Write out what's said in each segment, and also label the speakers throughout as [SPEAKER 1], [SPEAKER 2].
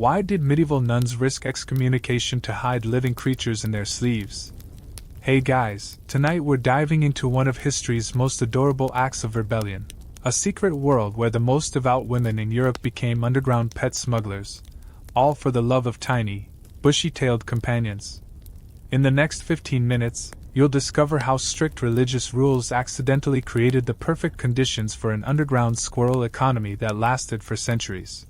[SPEAKER 1] Why did medieval nuns risk excommunication to hide living creatures in their sleeves? Hey guys, tonight we're diving into one of history's most adorable acts of rebellion, a secret world where the most devout women in Europe became underground pet smugglers, all for the love of tiny, bushy-tailed companions. In the next 15 minutes, you'll discover how strict religious rules accidentally created the perfect conditions for an underground squirrel economy that lasted for centuries.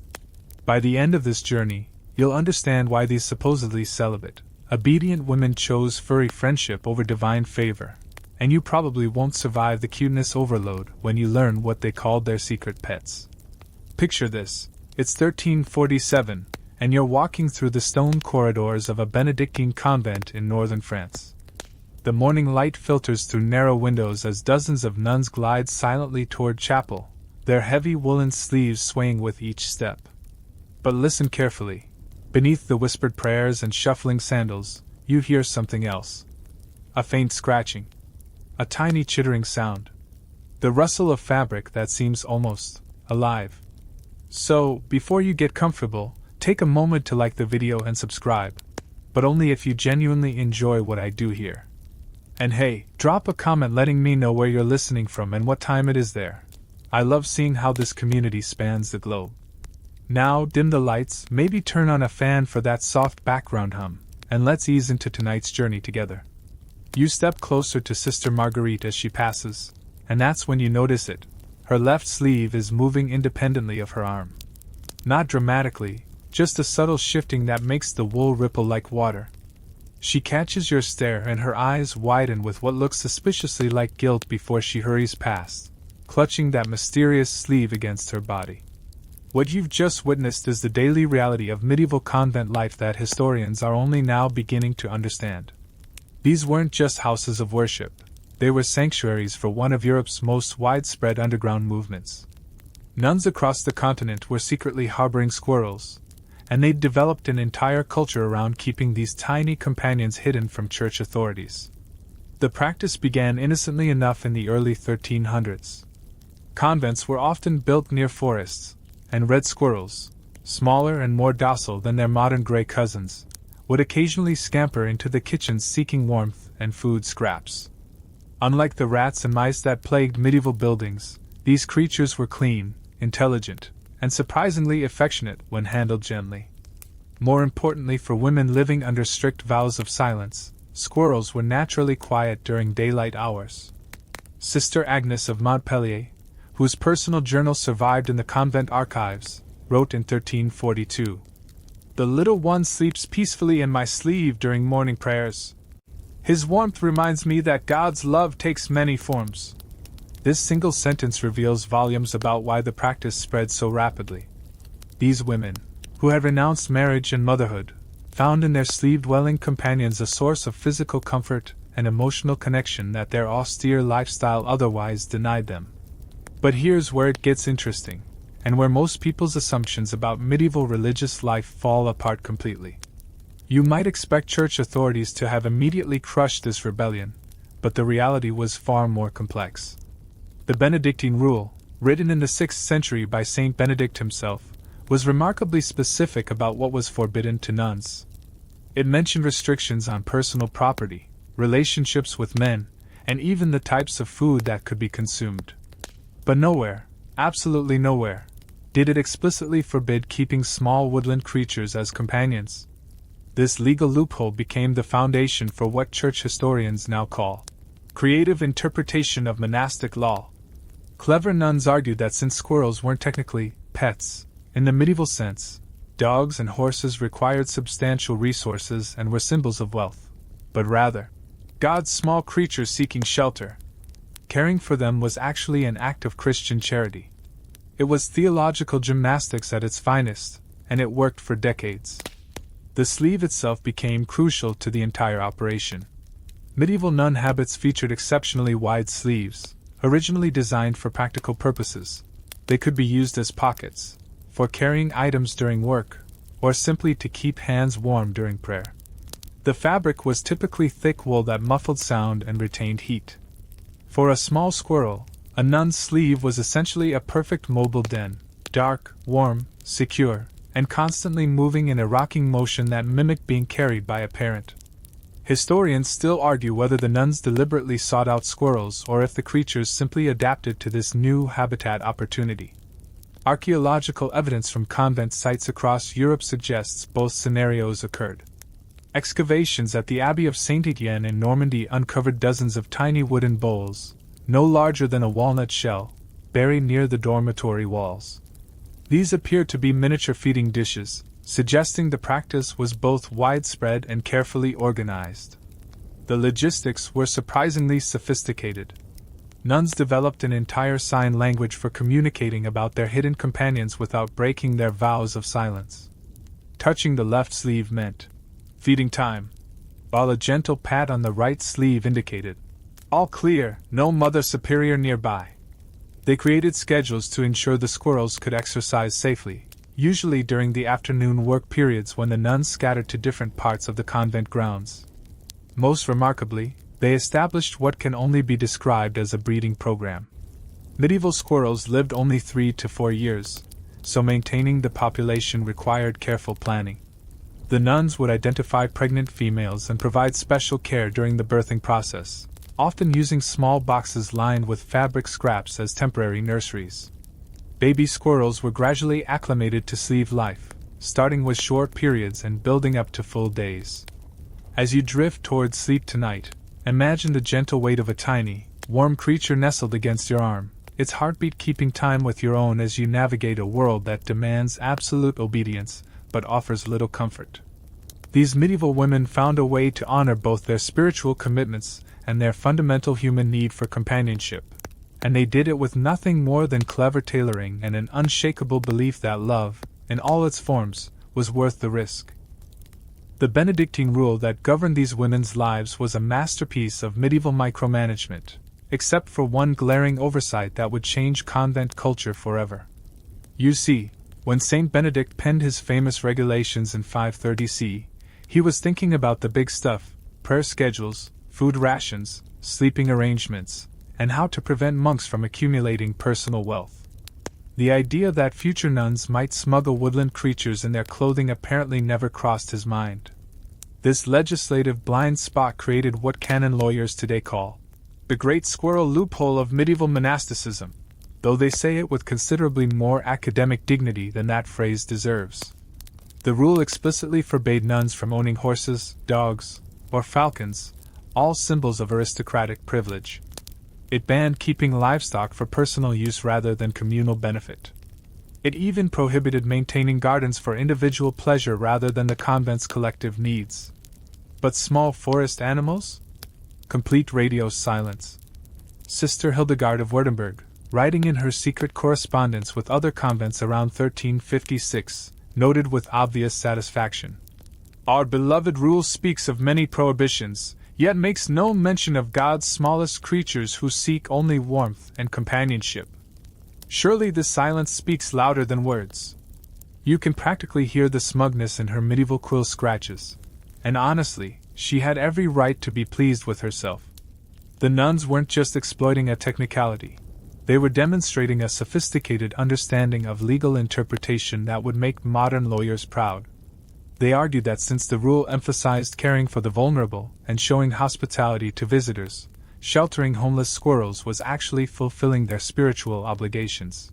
[SPEAKER 1] By the end of this journey, you'll understand why these supposedly celibate, obedient women chose furry friendship over divine favor, and you probably won't survive the cuteness overload when you learn what they called their secret pets. Picture this: it's 1347, and you're walking through the stone corridors of a Benedictine convent in northern France. The morning light filters through narrow windows as dozens of nuns glide silently toward chapel, their heavy woolen sleeves swaying with each step. But listen carefully. Beneath the whispered prayers and shuffling sandals, you hear something else. A faint scratching. A tiny chittering sound. The rustle of fabric that seems almost alive. So, before you get comfortable, take a moment to like the video and subscribe. But only if you genuinely enjoy what I do here. And hey, drop a comment letting me know where you're listening from and what time it is there. I love seeing how this community spans the globe. Now, dim the lights, maybe turn on a fan for that soft background hum, and let's ease into tonight's journey together. You step closer to Sister Marguerite as she passes, and that's when you notice it. Her left sleeve is moving independently of her arm. Not dramatically, just a subtle shifting that makes the wool ripple like water. She catches your stare and her eyes widen with what looks suspiciously like guilt before she hurries past, clutching that mysterious sleeve against her body. What you've just witnessed is the daily reality of medieval convent life that historians are only now beginning to understand. These weren't just houses of worship, they were sanctuaries for one of Europe's most widespread underground movements. Nuns across the continent were secretly harboring squirrels, and they'd developed an entire culture around keeping these tiny companions hidden from church authorities. The practice began innocently enough in the early 1300s. Convents were often built near forests, and red squirrels, smaller and more docile than their modern gray cousins, would occasionally scamper into the kitchens seeking warmth and food scraps. Unlike the rats and mice that plagued medieval buildings, these creatures were clean, intelligent, and surprisingly affectionate when handled gently. More importantly for women living under strict vows of silence, squirrels were naturally quiet during daylight hours. Sister Agnes of Montpellier, whose personal journal survived in the convent archives, wrote in 1342, "The little one sleeps peacefully in my sleeve during morning prayers. His warmth reminds me that God's love takes many forms." This single sentence reveals volumes about why the practice spread so rapidly. These women, who had renounced marriage and motherhood, found in their sleeve-dwelling companions a source of physical comfort and emotional connection that their austere lifestyle otherwise denied them. But here's where it gets interesting, and where most people's assumptions about medieval religious life fall apart completely. You might expect church authorities to have immediately crushed this rebellion, but the reality was far more complex. The Benedictine rule, written in the 6th century by Saint Benedict himself, was remarkably specific about what was forbidden to nuns. It mentioned restrictions on personal property, relationships with men, and even the types of food that could be consumed. But nowhere, absolutely nowhere, did it explicitly forbid keeping small woodland creatures as companions. This legal loophole became the foundation for what church historians now call creative interpretation of monastic law. Clever nuns argued that since squirrels weren't technically pets, in the medieval sense, dogs and horses required substantial resources and were symbols of wealth, but rather, God's small creatures seeking shelter. Caring for them was actually an act of Christian charity. It was theological gymnastics at its finest, and it worked for decades. The sleeve itself became crucial to the entire operation. Medieval nun habits featured exceptionally wide sleeves, originally designed for practical purposes. They could be used as pockets, for carrying items during work, or simply to keep hands warm during prayer. The fabric was typically thick wool that muffled sound and retained heat. For a small squirrel, a nun's sleeve was essentially a perfect mobile den, dark, warm, secure, and constantly moving in a rocking motion that mimicked being carried by a parent. Historians still argue whether the nuns deliberately sought out squirrels or if the creatures simply adapted to this new habitat opportunity. Archaeological evidence from convent sites across Europe suggests both scenarios occurred. Excavations at the Abbey of Saint Etienne in Normandy uncovered dozens of tiny wooden bowls, no larger than a walnut shell, buried near the dormitory walls. These appeared to be miniature feeding dishes, suggesting the practice was both widespread and carefully organized. The logistics were surprisingly sophisticated. Nuns developed an entire sign language for communicating about their hidden companions without breaking their vows of silence. Touching the left sleeve meant feeding time, while a gentle pat on the right sleeve indicated all clear, no Mother Superior nearby. They created schedules to ensure the squirrels could exercise safely, usually during the afternoon work periods when the nuns scattered to different parts of the convent grounds. Most remarkably, they established what can only be described as a breeding program. Medieval squirrels lived only 3 to 4 years, so maintaining the population required careful planning. The nuns would identify pregnant females and provide special care during the birthing process, often using small boxes lined with fabric scraps as temporary nurseries. Baby squirrels were gradually acclimated to sleeve life, starting with short periods and building up to full days. As you drift towards sleep tonight, imagine the gentle weight of a tiny, warm creature nestled against your arm, its heartbeat keeping time with your own as you navigate a world that demands absolute obedience but offers little comfort. These medieval women found a way to honor both their spiritual commitments and their fundamental human need for companionship, and they did it with nothing more than clever tailoring and an unshakable belief that love, in all its forms, was worth the risk. The Benedictine rule that governed these women's lives was a masterpiece of medieval micromanagement, except for one glaring oversight that would change convent culture forever. You see, when Saint Benedict penned his famous regulations in 530 CE, he was thinking about the big stuff: prayer schedules, food rations, sleeping arrangements, and how to prevent monks from accumulating personal wealth. The idea that future nuns might smuggle woodland creatures in their clothing apparently never crossed his mind. This legislative blind spot created what canon lawyers today call the great squirrel loophole of medieval monasticism, though they say it with considerably more academic dignity than that phrase deserves. The rule explicitly forbade nuns from owning horses, dogs, or falcons, all symbols of aristocratic privilege. It banned keeping livestock for personal use rather than communal benefit. It even prohibited maintaining gardens for individual pleasure rather than the convent's collective needs. But small forest animals? Complete radio silence. Sister Hildegard of Württemberg, writing in her secret correspondence with other convents around 1356, noted with obvious satisfaction, "Our beloved rule speaks of many prohibitions, yet makes no mention of God's smallest creatures who seek only warmth and companionship. Surely this silence speaks louder than words." You can practically hear the smugness in her medieval quill scratches. And honestly, she had every right to be pleased with herself. The nuns weren't just exploiting a technicality. They were demonstrating a sophisticated understanding of legal interpretation that would make modern lawyers proud. They argued that since the rule emphasized caring for the vulnerable and showing hospitality to visitors, sheltering homeless squirrels was actually fulfilling their spiritual obligations.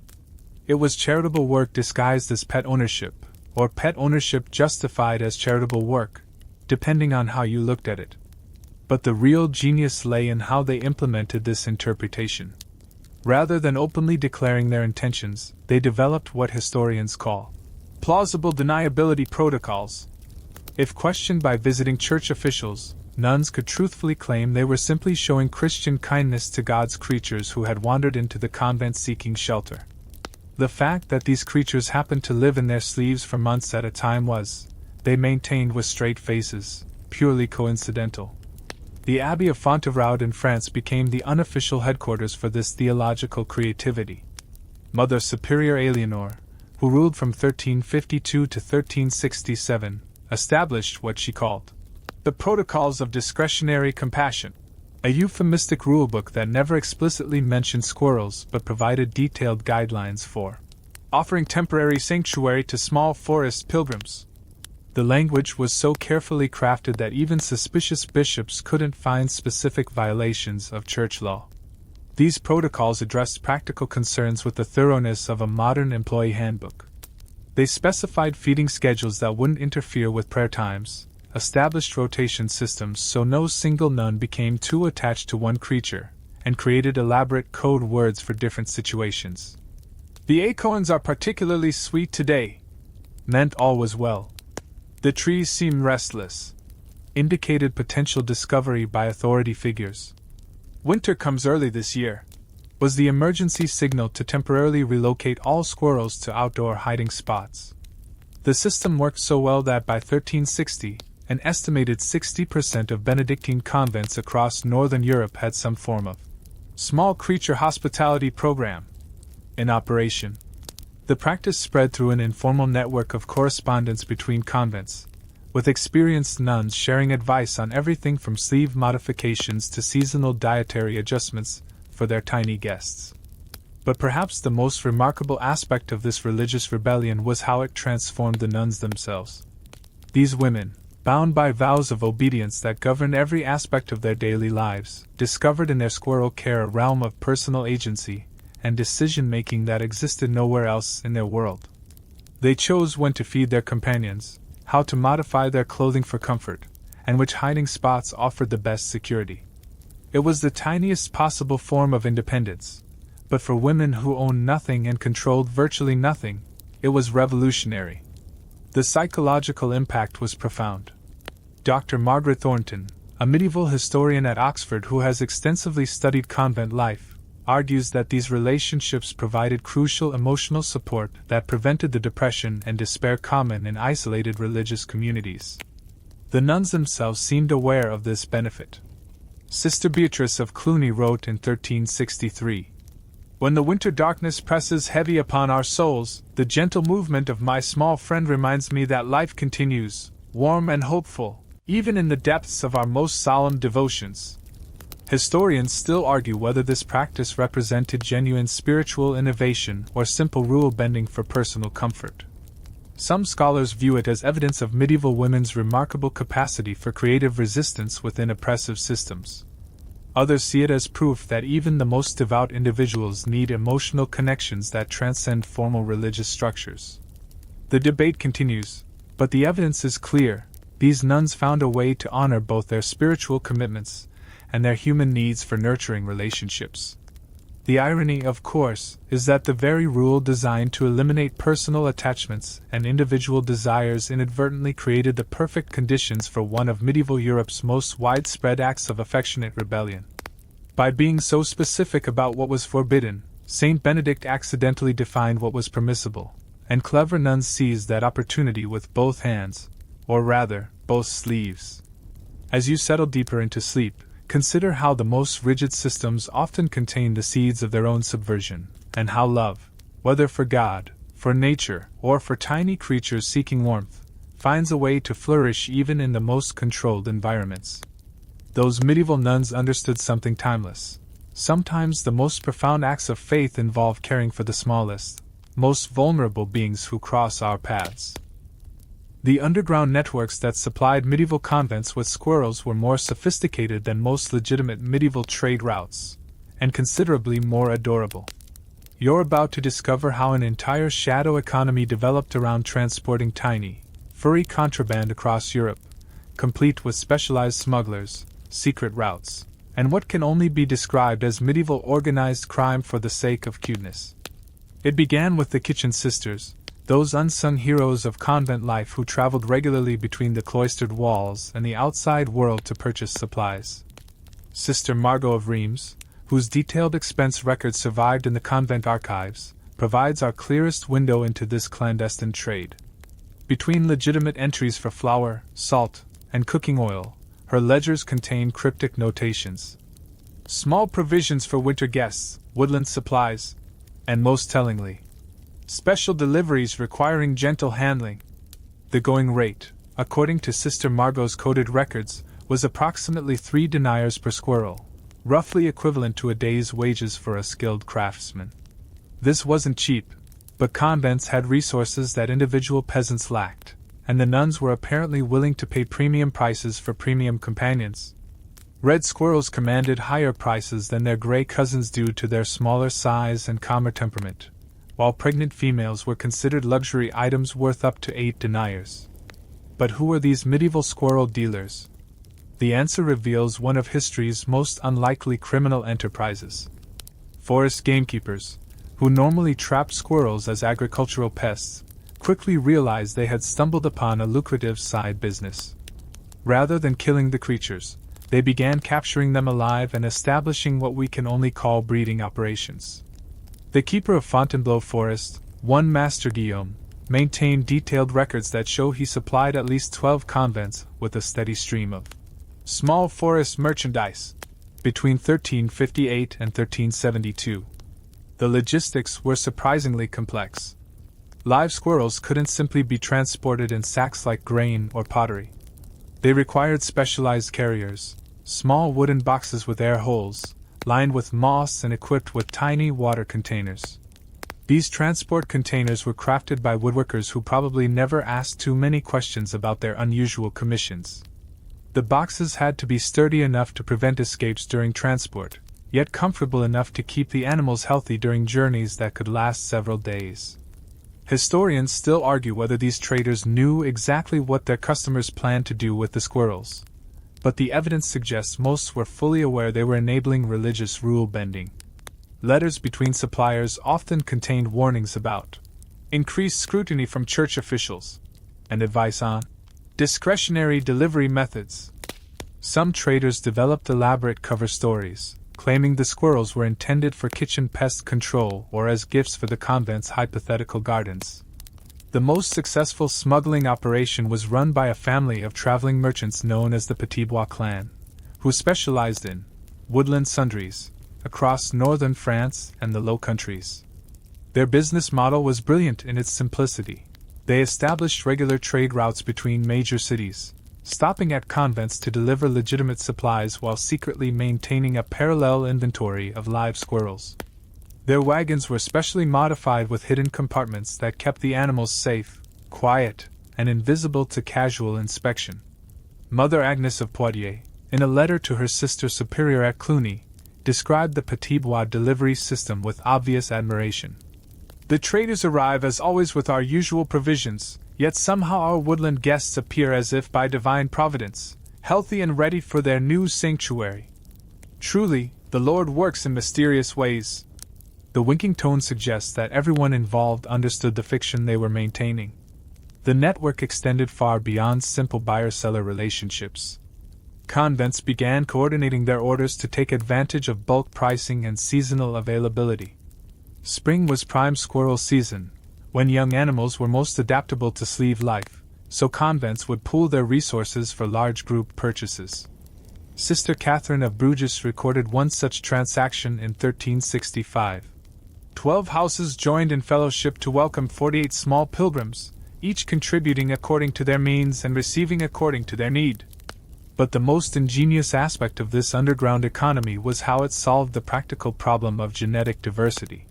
[SPEAKER 1] It was charitable work disguised as pet ownership, or pet ownership justified as charitable work, depending on how you looked at it. But the real genius lay in how they implemented this interpretation. Rather than openly declaring their intentions, they developed what historians call plausible deniability protocols. If questioned by visiting church officials, nuns could truthfully claim they were simply showing Christian kindness to God's creatures who had wandered into the convent seeking shelter. The fact that these creatures happened to live in their sleeves for months at a time was, they maintained with straight faces, purely coincidental. The Abbey of Fontevraud in France became the unofficial headquarters for this theological creativity. Mother Superior Eleanor, who ruled from 1352 to 1367, established what she called the Protocols of Discretionary Compassion, a euphemistic rulebook that never explicitly mentioned squirrels but provided detailed guidelines for offering temporary sanctuary to small forest pilgrims. The language was so carefully crafted that even suspicious bishops couldn't find specific violations of church law. These protocols addressed practical concerns with the thoroughness of a modern employee handbook. They specified feeding schedules that wouldn't interfere with prayer times, established rotation systems so no single nun became too attached to one creature, and created elaborate code words for different situations. "The acorns are particularly sweet today," meant all was well. "The trees seem restless," indicated potential discovery by authority figures. "Winter comes early this year," was the emergency signal to temporarily relocate all squirrels to outdoor hiding spots. The system worked so well that by 1360, an estimated 60% of Benedictine convents across Northern Europe had some form of small creature hospitality program in operation. The practice spread through an informal network of correspondence between convents, with experienced nuns sharing advice on everything from sleeve modifications to seasonal dietary adjustments for their tiny guests. But perhaps the most remarkable aspect of this religious rebellion was how it transformed the nuns themselves. These women, bound by vows of obedience that governed every aspect of their daily lives, discovered in their squirrel care a realm of personal agency and decision-making that existed nowhere else in their world. They chose when to feed their companions, how to modify their clothing for comfort, and which hiding spots offered the best security. It was the tiniest possible form of independence, but for women who owned nothing and controlled virtually nothing, it was revolutionary. The psychological impact was profound. Dr. Margaret Thornton, a medieval historian at Oxford who has extensively studied convent life, argues that these relationships provided crucial emotional support that prevented the depression and despair common in isolated religious communities. The nuns themselves seemed aware of this benefit. Sister Beatrice of Cluny wrote in 1363, "When the winter darkness presses heavy upon our souls, the gentle movement of my small friend reminds me that life continues, warm and hopeful, even in the depths of our most solemn devotions." Historians still argue whether this practice represented genuine spiritual innovation or simple rule-bending for personal comfort. Some scholars view it as evidence of medieval women's remarkable capacity for creative resistance within oppressive systems. Others see it as proof that even the most devout individuals need emotional connections that transcend formal religious structures. The debate continues, but the evidence is clear: these nuns found a way to honor both their spiritual commitments and their human needs for nurturing relationships. The irony, of course, is that the very rule designed to eliminate personal attachments and individual desires inadvertently created the perfect conditions for one of medieval Europe's most widespread acts of affectionate rebellion. By being so specific about what was forbidden, Saint Benedict accidentally defined what was permissible, and clever nuns seized that opportunity with both hands, or rather, both sleeves. As you settle deeper into sleep, consider how the most rigid systems often contain the seeds of their own subversion, and how love, whether for God, for nature, or for tiny creatures seeking warmth, finds a way to flourish even in the most controlled environments. Those medieval nuns understood something timeless. Sometimes the most profound acts of faith involve caring for the smallest, most vulnerable beings who cross our paths. The underground networks that supplied medieval convents with squirrels were more sophisticated than most legitimate medieval trade routes, and considerably more adorable. You're about to discover how an entire shadow economy developed around transporting tiny, furry contraband across Europe, complete with specialized smugglers, secret routes, and what can only be described as medieval organized crime for the sake of cuteness. It began with the kitchen sisters, those unsung heroes of convent life who traveled regularly between the cloistered walls and the outside world to purchase supplies. Sister Margot of Reims, whose detailed expense records survived in the convent archives, provides our clearest window into this clandestine trade. Between legitimate entries for flour, salt, and cooking oil, her ledgers contain cryptic notations. Small provisions for winter guests, woodland supplies, and most tellingly, special deliveries requiring gentle handling. The going rate, according to Sister Margot's coded records, was approximately 3 deniers per squirrel, roughly equivalent to a day's wages for a skilled craftsman. This wasn't cheap, But convents had resources that individual peasants lacked, and the nuns were apparently willing to pay premium prices for premium companions. Red squirrels commanded higher prices than their gray cousins due to their smaller size and calmer temperament, while pregnant females were considered luxury items worth up to 8 deniers. But who were these medieval squirrel dealers? The answer reveals one of history's most unlikely criminal enterprises. Forest gamekeepers, who normally trapped squirrels as agricultural pests, quickly realized they had stumbled upon a lucrative side business. Rather than killing the creatures, they began capturing them alive and establishing what we can only call breeding operations. The keeper of Fontainebleau Forest, one Master Guillaume, maintained detailed records that show he supplied at least 12 convents with a steady stream of small forest merchandise between 1358 and 1372. The logistics were surprisingly complex. Live squirrels couldn't simply be transported in sacks like grain or pottery. They required specialized carriers, small wooden boxes with air holes, lined with moss and equipped with tiny water containers. These transport containers were crafted by woodworkers who probably never asked too many questions about their unusual commissions. The boxes had to be sturdy enough to prevent escapes during transport, yet comfortable enough to keep the animals healthy during journeys that could last several days. Historians still argue whether these traders knew exactly what their customers planned to do with the squirrels, but the evidence suggests most were fully aware they were enabling religious rule-bending. Letters between suppliers often contained warnings about increased scrutiny from church officials and advice on discretionary delivery methods. Some traders developed elaborate cover stories, claiming the squirrels were intended for kitchen pest control or as gifts for the convent's hypothetical gardens. The most successful smuggling operation was run by a family of traveling merchants known as the Petit Bois clan, who specialized in woodland sundries across northern France and the Low Countries. Their business model was brilliant in its simplicity. They established regular trade routes between major cities, stopping at convents to deliver legitimate supplies while secretly maintaining a parallel inventory of live squirrels. Their wagons were specially modified with hidden compartments that kept the animals safe, quiet, and invisible to casual inspection. Mother Agnes of Poitiers, in a letter to her sister superior at Cluny, described the Petit Bois delivery system with obvious admiration. The traders arrive as always with our usual provisions, yet somehow our woodland guests appear as if by divine providence, healthy and ready for their new sanctuary. Truly, the Lord works in mysterious ways. The winking tone suggests that everyone involved understood the fiction they were maintaining. The network extended far beyond simple buyer-seller relationships. Convents began coordinating their orders to take advantage of bulk pricing and seasonal availability. Spring was prime squirrel season, when young animals were most adaptable to sleeve life, so convents would pool their resources for large group purchases. Sister Catherine of Bruges recorded one such transaction in 1365. 12 houses joined in fellowship to welcome 48 small pilgrims, each contributing according to their means and receiving according to their need. But the most ingenious aspect of this underground economy was how it solved the practical problem of genetic diversity.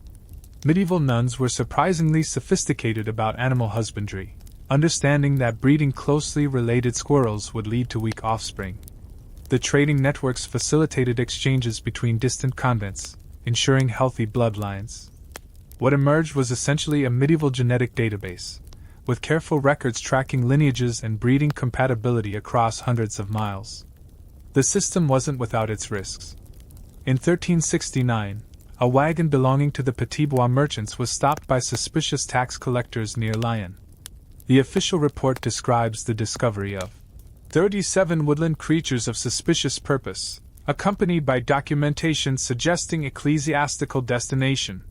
[SPEAKER 1] Medieval nuns were surprisingly sophisticated about animal husbandry, understanding that breeding closely related squirrels would lead to weak offspring. The trading networks facilitated exchanges between distant convents, ensuring healthy bloodlines. What emerged was essentially a medieval genetic database, with careful records tracking lineages and breeding compatibility across hundreds of miles. The system wasn't without its risks. In 1369, a wagon belonging to the Petit Bois merchants was stopped by suspicious tax collectors near Lyon. The official report describes the discovery of 37 woodland creatures of suspicious purpose, accompanied by documentation suggesting ecclesiastical destination.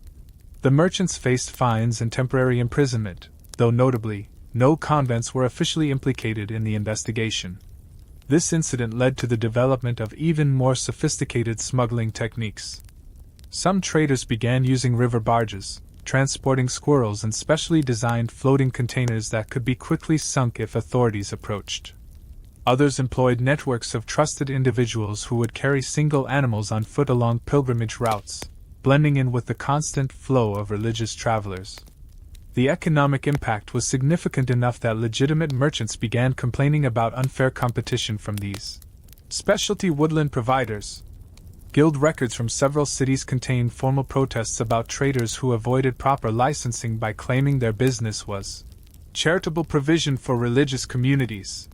[SPEAKER 1] The merchants faced fines and temporary imprisonment, though notably, no convents were officially implicated in the investigation. This incident led to the development of even more sophisticated smuggling techniques. Some traders began using river barges, transporting squirrels in specially designed floating containers that could be quickly sunk if authorities approached. Others employed networks of trusted individuals who would carry single animals on foot along pilgrimage routes, blending in with the constant flow of religious travelers. The economic impact was significant enough that legitimate merchants began complaining about unfair competition from these specialty woodland providers. Guild records from several cities contain formal protests about traders who avoided proper licensing by claiming their business was charitable provision for religious communities.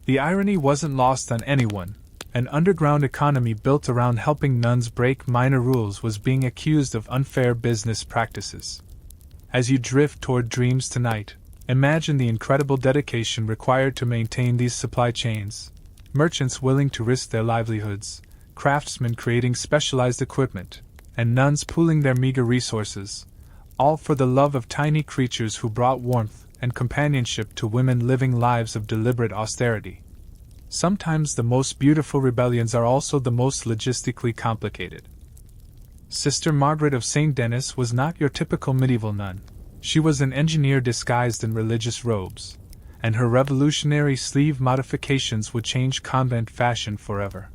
[SPEAKER 1] The irony wasn't lost on anyone. An underground economy built around helping nuns break minor rules was being accused of unfair business practices. As you drift toward dreams tonight, imagine the incredible dedication required to maintain these supply chains. Merchants willing to risk their livelihoods, craftsmen creating specialized equipment, and nuns pooling their meager resources, all for the love of tiny creatures who brought warmth and companionship to women living lives of deliberate austerity. Sometimes the most beautiful rebellions are also the most logistically complicated. Sister Margaret of St. Denis was not your typical medieval nun. She was an engineer disguised in religious robes, and her revolutionary sleeve modifications would change convent fashion forever.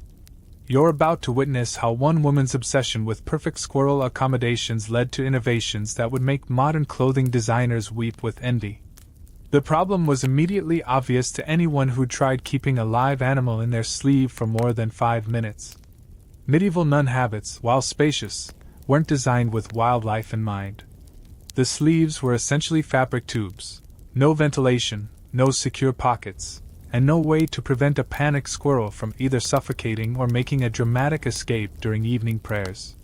[SPEAKER 1] You're about to witness how one woman's obsession with perfect squirrel accommodations led to innovations that would make modern clothing designers weep with envy. The problem was immediately obvious to anyone who tried keeping a live animal in their sleeve for more than 5 minutes. Medieval nun habits, while spacious, weren't designed with wildlife in mind. The sleeves were essentially fabric tubes, no ventilation, no secure pockets, and no way to prevent a panicked squirrel from either suffocating or making a dramatic escape during evening prayers.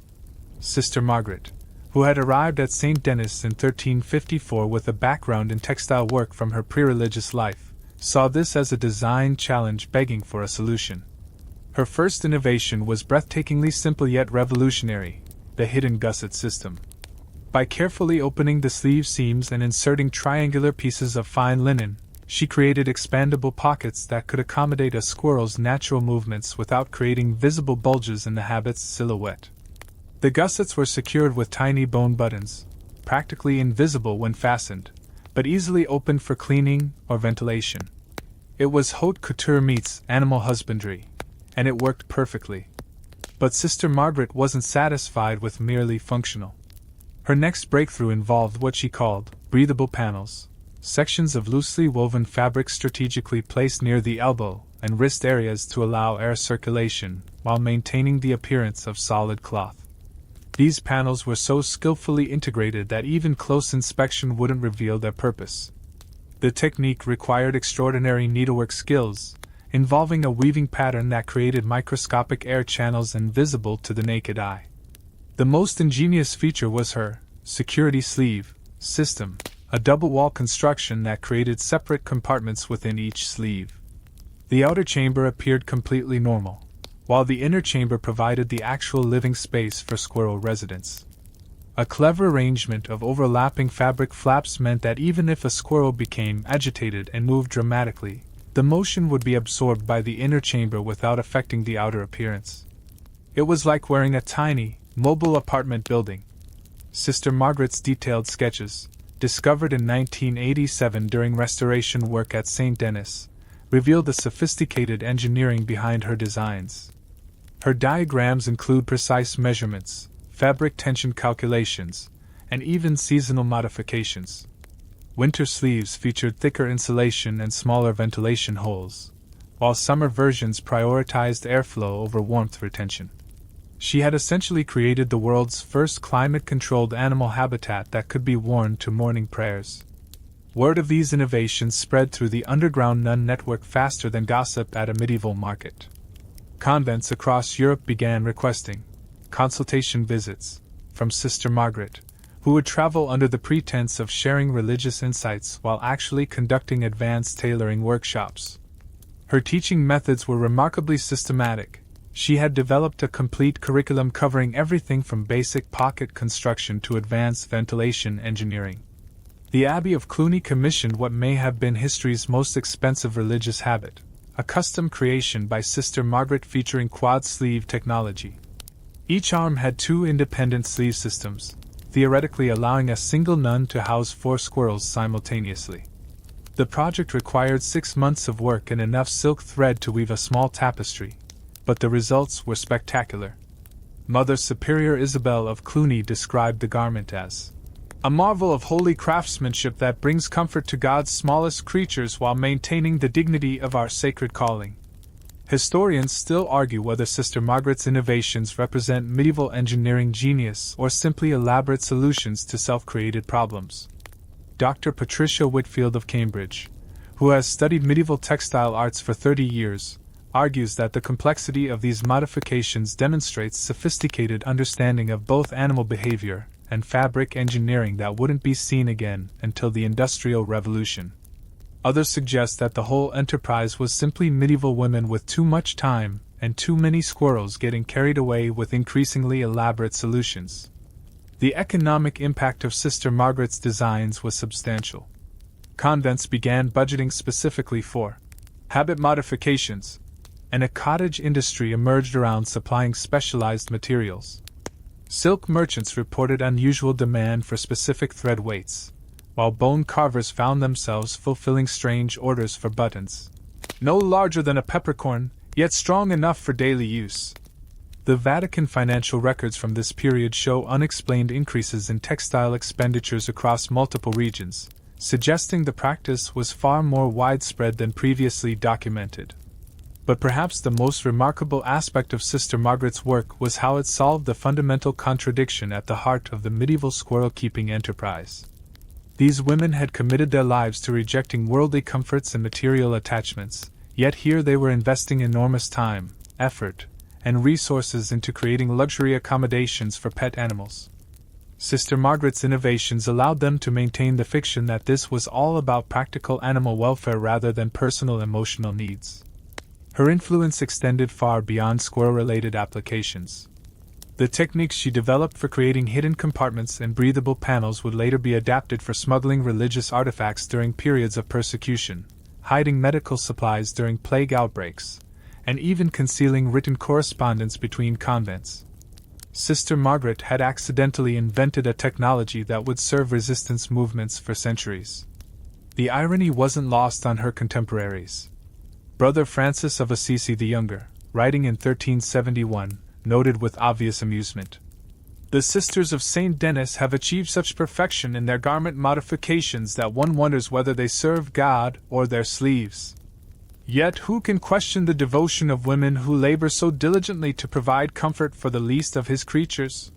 [SPEAKER 1] Sister Margaret, who had arrived at St. Denis in 1354 with a background in textile work from her pre-religious life, saw this as a design challenge begging for a solution. Her first innovation was breathtakingly simple yet revolutionary: the hidden gusset system. By carefully opening the sleeve seams and inserting triangular pieces of fine linen, she created expandable pockets that could accommodate a squirrel's natural movements without creating visible bulges in the habit's silhouette. The gussets were secured with tiny bone buttons, practically invisible when fastened, but easily opened for cleaning or ventilation. It was haute couture meets animal husbandry, and it worked perfectly. But Sister Margaret wasn't satisfied with merely functional. Her next breakthrough involved what she called breathable panels, sections of loosely woven fabric strategically placed near the elbow and wrist areas to allow air circulation while maintaining the appearance of solid cloth. These panels were so skillfully integrated that even close inspection wouldn't reveal their purpose. The technique required extraordinary needlework skills, involving a weaving pattern that created microscopic air channels invisible to the naked eye. The most ingenious feature was her security sleeve system, a double-wall construction that created separate compartments within each sleeve. The outer chamber appeared completely normal, while the inner chamber provided the actual living space for squirrel residence. A clever arrangement of overlapping fabric flaps meant that even if a squirrel became agitated and moved dramatically, the motion would be absorbed by the inner chamber without affecting the outer appearance. It was like wearing a tiny, mobile apartment building. Sister Margaret's detailed sketches, discovered in 1987 during restoration work at St. Denis, revealed the sophisticated engineering behind her designs. Her diagrams include precise measurements, fabric tension calculations, and even seasonal modifications. Winter sleeves featured thicker insulation and smaller ventilation holes, while summer versions prioritized airflow over warmth retention. She had essentially created the world's first climate-controlled animal habitat that could be worn to morning prayers. Word of these innovations spread through the underground nun network faster than gossip at a medieval market. Convents across Europe began requesting consultation visits from Sister Margaret, who would travel under the pretense of sharing religious insights while actually conducting advanced tailoring workshops. Her teaching methods were remarkably systematic. She had developed a complete curriculum covering everything from basic pocket construction to advanced ventilation engineering. The Abbey of Cluny commissioned what may have been history's most expensive religious habit, a custom creation by Sister Margaret featuring quad-sleeve technology. Each arm had 2 independent sleeve systems, theoretically allowing a single nun to house 4 squirrels simultaneously. The project required 6 months of work and enough silk thread to weave a small tapestry, but the results were spectacular. Mother Superior Isabel of Cluny described the garment as A marvel of holy craftsmanship that brings comfort to God's smallest creatures while maintaining the dignity of our sacred calling. Historians still argue whether Sister Margaret's innovations represent medieval engineering genius or simply elaborate solutions to self-created problems. Dr. Patricia Whitfield of Cambridge, who has studied medieval textile arts for 30 years, argues that the complexity of these modifications demonstrates sophisticated understanding of both animal behavior and fabric engineering that wouldn't be seen again until the Industrial Revolution. Others suggest that the whole enterprise was simply medieval women with too much time and too many squirrels getting carried away with increasingly elaborate solutions. The economic impact of Sister Margaret's designs was substantial. Convents began budgeting specifically for habit modifications, and a cottage industry emerged around supplying specialized materials. Silk merchants reported unusual demand for specific thread weights, while bone carvers found themselves fulfilling strange orders for buttons, no larger than a peppercorn, yet strong enough for daily use. The Vatican financial records from this period show unexplained increases in textile expenditures across multiple regions, suggesting the practice was far more widespread than previously documented. But perhaps the most remarkable aspect of Sister Margaret's work was how it solved the fundamental contradiction at the heart of the medieval squirrel-keeping enterprise. These women had committed their lives to rejecting worldly comforts and material attachments, yet here they were investing enormous time, effort, and resources into creating luxury accommodations for pet animals. Sister Margaret's innovations allowed them to maintain the fiction that this was all about practical animal welfare rather than personal emotional needs. Her influence extended far beyond squirrel-related applications. The techniques she developed for creating hidden compartments and breathable panels would later be adapted for smuggling religious artifacts during periods of persecution, hiding medical supplies during plague outbreaks, and even concealing written correspondence between convents. Sister Margaret had accidentally invented a technology that would serve resistance movements for centuries. The irony wasn't lost on her contemporaries. Brother Francis of Assisi the Younger, writing in 1371, noted with obvious amusement, "The Sisters of Saint Denis have achieved such perfection in their garment modifications that one wonders whether they serve God or their sleeves. Yet who can question the devotion of women who labor so diligently to provide comfort for the least of his creatures?"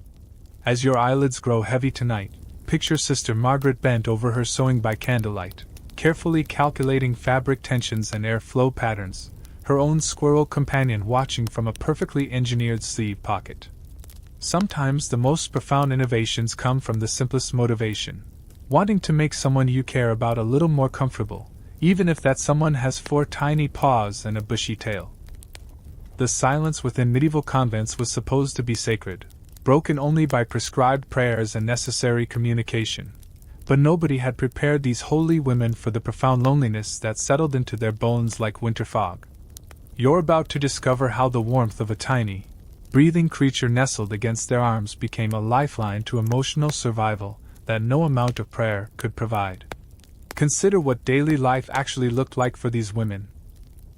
[SPEAKER 1] As your eyelids grow heavy tonight, picture Sister Margaret bent over her sewing by candlelight, carefully calculating fabric tensions and airflow patterns, her own squirrel companion watching from a perfectly engineered sleeve pocket. Sometimes the most profound innovations come from the simplest motivation, wanting to make someone you care about a little more comfortable, even if that someone has 4 tiny paws and a bushy tail. The silence within medieval convents was supposed to be sacred, broken only by prescribed prayers and necessary communication. But nobody had prepared these holy women for the profound loneliness that settled into their bones like winter fog. You're about to discover how the warmth of a tiny, breathing creature nestled against their arms became a lifeline to emotional survival that no amount of prayer could provide. Consider what daily life actually looked like for these women.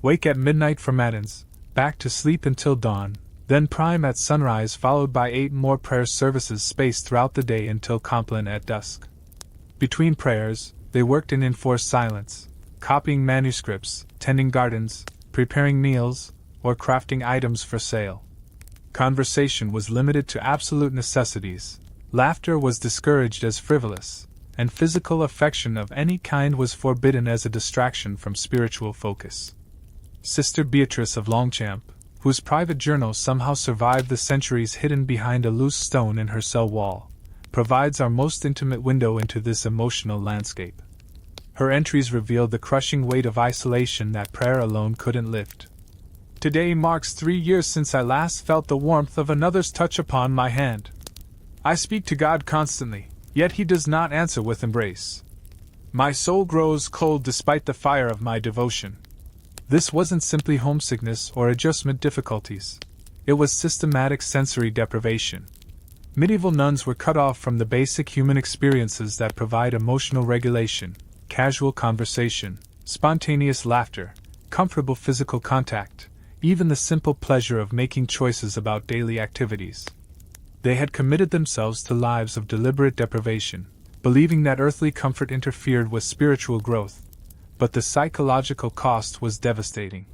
[SPEAKER 1] Wake at midnight for matins, back to sleep until dawn, then prime at sunrise followed by 8 more prayer services spaced throughout the day until compline at dusk. Between prayers, they worked in enforced silence, copying manuscripts, tending gardens, preparing meals, or crafting items for sale. Conversation was limited to absolute necessities, laughter was discouraged as frivolous, and physical affection of any kind was forbidden as a distraction from spiritual focus. Sister Beatrice of Longchamp, whose private journal somehow survived the centuries hidden behind a loose stone in her cell wall, provides our most intimate window into this emotional landscape. Her entries reveal the crushing weight of isolation that prayer alone couldn't lift. "Today marks 3 years since I last felt the warmth of another's touch upon my hand. I speak to God constantly, yet He does not answer with embrace. My soul grows cold despite the fire of my devotion." This wasn't simply homesickness or adjustment difficulties. It was systematic sensory deprivation. Medieval nuns were cut off from the basic human experiences that provide emotional regulation, casual conversation, spontaneous laughter, comfortable physical contact, even the simple pleasure of making choices about daily activities. They had committed themselves to lives of deliberate deprivation, believing that earthly comfort interfered with spiritual growth, but the psychological cost was devastating.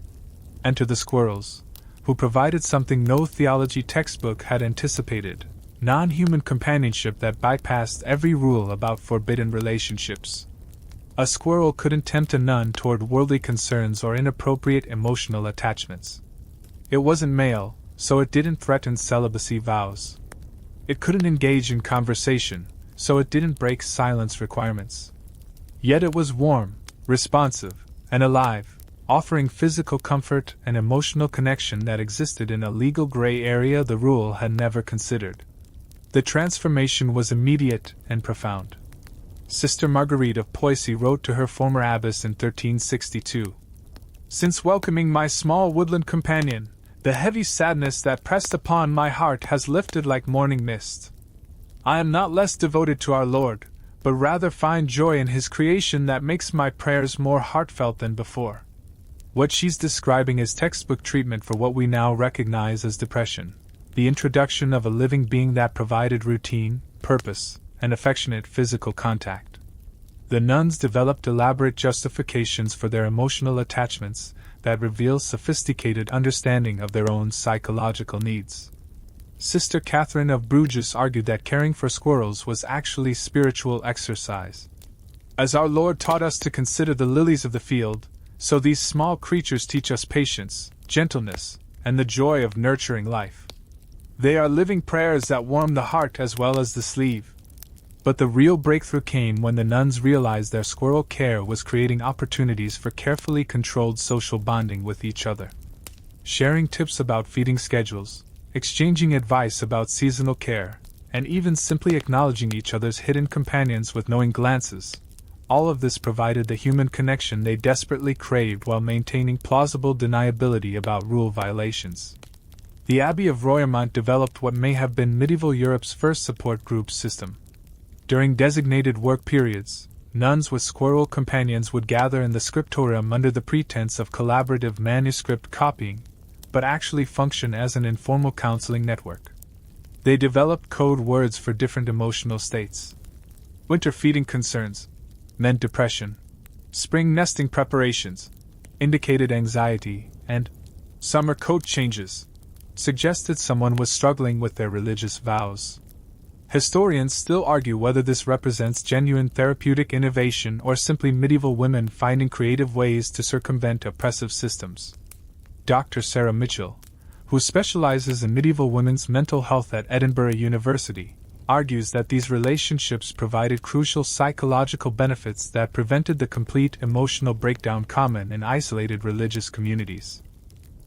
[SPEAKER 1] Enter the Squirrels, who provided something no theology textbook had anticipated: non-human companionship that bypassed every rule about forbidden relationships. A squirrel couldn't tempt a nun toward worldly concerns or inappropriate emotional attachments. It wasn't male, so it didn't threaten celibacy vows. It couldn't engage in conversation, so it didn't break silence requirements. Yet it was warm, responsive, and alive, offering physical comfort and emotional connection that existed in a legal gray area the rule had never considered. The transformation was immediate and profound. Sister Marguerite of Poissy wrote to her former abbess in 1362. Since welcoming my small woodland companion, the heavy sadness that pressed upon my heart has lifted like morning mist. I am not less devoted to our Lord, but rather find joy in His creation that makes my prayers more heartfelt than before. What she's describing is textbook treatment for what we now recognize as depression: the introduction of a living being that provided routine, purpose, and affectionate physical contact. The nuns developed elaborate justifications for their emotional attachments that reveal sophisticated understanding of their own psychological needs. Sister Catherine of Bruges argued that caring for squirrels was actually spiritual exercise. As our Lord taught us to consider the lilies of the field, so these small creatures teach us patience, gentleness, and the joy of nurturing life. They are living prayers that warm the heart as well as the sleeve. But the real breakthrough came when the nuns realized their squirrel care was creating opportunities for carefully controlled social bonding with each other. Sharing tips about feeding schedules, exchanging advice about seasonal care, and even simply acknowledging each other's hidden companions with knowing glances. All of this provided the human connection they desperately craved while maintaining plausible deniability about rule violations. The Abbey of Royaumont developed what may have been medieval Europe's first support group system. During designated work periods, nuns with squirrel companions would gather in the scriptorium under the pretense of collaborative manuscript copying, but actually function as an informal counseling network. They developed code words for different emotional states. Winter feeding concerns meant depression. Spring nesting preparations indicated anxiety, and summer coat changes suggested someone was struggling with their religious vows. Historians still argue whether this represents genuine therapeutic innovation or simply medieval women finding creative ways to circumvent oppressive systems. Dr. Sarah Mitchell, who specializes in medieval women's mental health at Edinburgh University, argues that these relationships provided crucial psychological benefits that prevented the complete emotional breakdown common in isolated religious communities.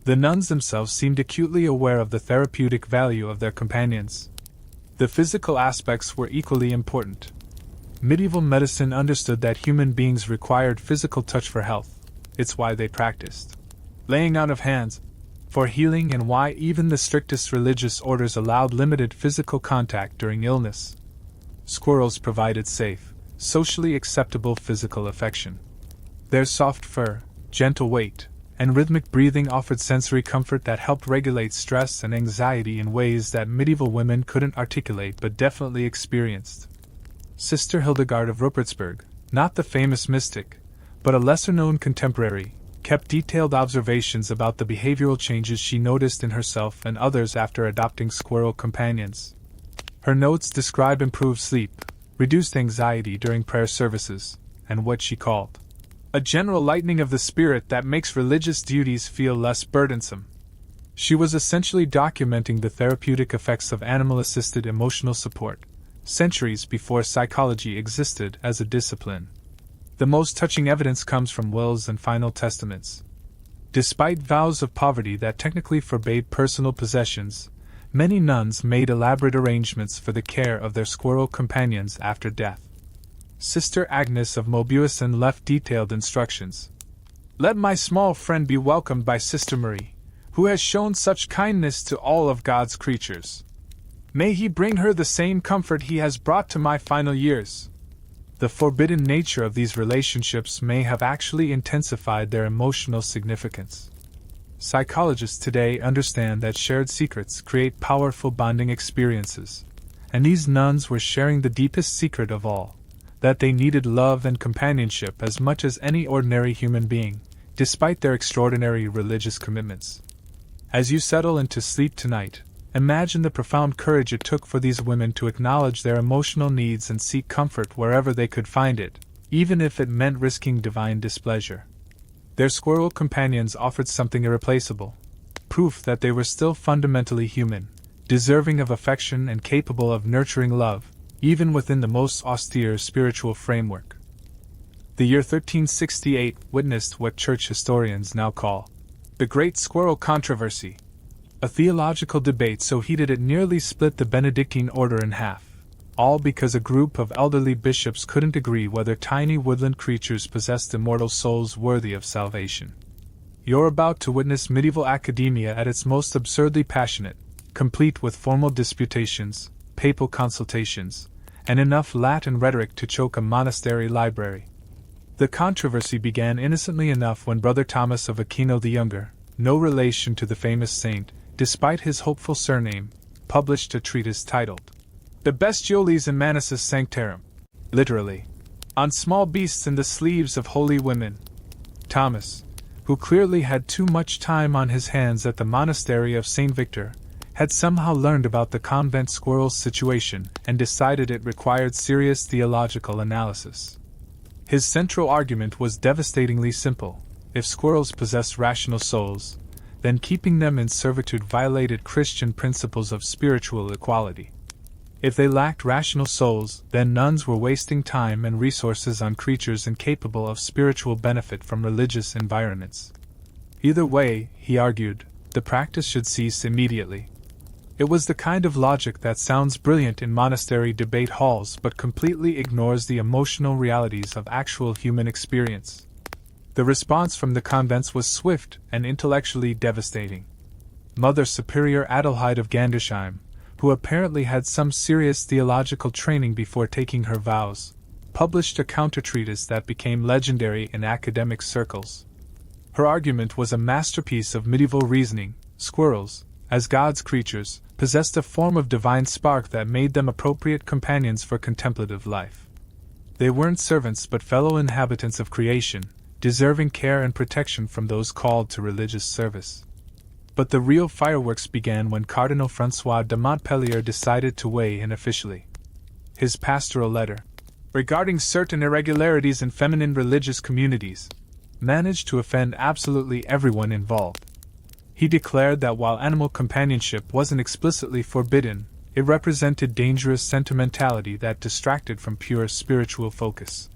[SPEAKER 1] The nuns themselves seemed acutely aware of the therapeutic value of their companions. The physical aspects were equally important. Medieval medicine understood that human beings required physical touch for health. It's why they practiced laying out of hands for healing, and why even the strictest religious orders allowed limited physical contact during illness. Squirrels provided safe, socially acceptable physical affection. Their soft fur, gentle weight, and rhythmic breathing offered sensory comfort that helped regulate stress and anxiety in ways that medieval women couldn't articulate but definitely experienced. Sister Hildegard of Rupertsberg, not the famous mystic, but a lesser-known contemporary, kept detailed observations about the behavioral changes she noticed in herself and others after adopting squirrel companions. Her notes describe improved sleep, reduced anxiety during prayer services, and what she called a general lightening of the spirit that makes religious duties feel less burdensome. She was essentially documenting the therapeutic effects of animal-assisted emotional support, centuries before psychology existed as a discipline. The most touching evidence comes from wills and final testaments. Despite vows of poverty that technically forbade personal possessions, many nuns made elaborate arrangements for the care of their squirrel companions after death. Sister Agnes of Maubuisson left detailed instructions. Let my small friend be welcomed by Sister Marie, who has shown such kindness to all of God's creatures. May He bring her the same comfort He has brought to my final years. The forbidden nature of these relationships may have actually intensified their emotional significance. Psychologists today understand that shared secrets create powerful bonding experiences, and these nuns were sharing the deepest secret of all: that they needed love and companionship as much as any ordinary human being, despite their extraordinary religious commitments. As you settle into sleep tonight, imagine the profound courage it took for these women to acknowledge their emotional needs and seek comfort wherever they could find it, even if it meant risking divine displeasure. Their squirrel companions offered something irreplaceable, proof that they were still fundamentally human, deserving of affection and capable of nurturing love, even within the most austere spiritual framework. The year 1368 witnessed what church historians now call the Great Squirrel Controversy, a theological debate so heated it nearly split the Benedictine order in half, all because a group of elderly bishops couldn't agree whether tiny woodland creatures possessed immortal souls worthy of salvation. You're about to witness medieval academia at its most absurdly passionate, complete with formal disputations, papal consultations, and enough Latin rhetoric to choke a monastery library. The controversy began innocently enough when Brother Thomas of Aquino the Younger, no relation to the famous saint, despite his hopeful surname, published a treatise titled De Bestiolis in Manissus Sanctarum, literally, on small beasts in the sleeves of holy women. Thomas, who clearly had too much time on his hands at the monastery of St. Victor, had somehow learned about the convent squirrel's situation and decided it required serious theological analysis. His central argument was devastatingly simple: if squirrels possessed rational souls, then keeping them in servitude violated Christian principles of spiritual equality. If they lacked rational souls, then nuns were wasting time and resources on creatures incapable of spiritual benefit from religious environments. Either way, he argued, the practice should cease immediately. It was the kind of logic that sounds brilliant in monastery debate halls but completely ignores the emotional realities of actual human experience. The response from the convents was swift and intellectually devastating. Mother Superior Adelheid of Gandersheim, who apparently had some serious theological training before taking her vows, published a counter-treatise that became legendary in academic circles. Her argument was a masterpiece of medieval reasoning. Squirrels, as God's creatures, possessed a form of divine spark that made them appropriate companions for contemplative life. They weren't servants but fellow inhabitants of creation, deserving care and protection from those called to religious service. But the real fireworks began when Cardinal François de Montpellier decided to weigh in officially. His pastoral letter, regarding certain irregularities in feminine religious communities, managed to offend absolutely everyone involved. He declared that while animal companionship wasn't explicitly forbidden, it represented dangerous sentimentality that distracted from pure spiritual focus.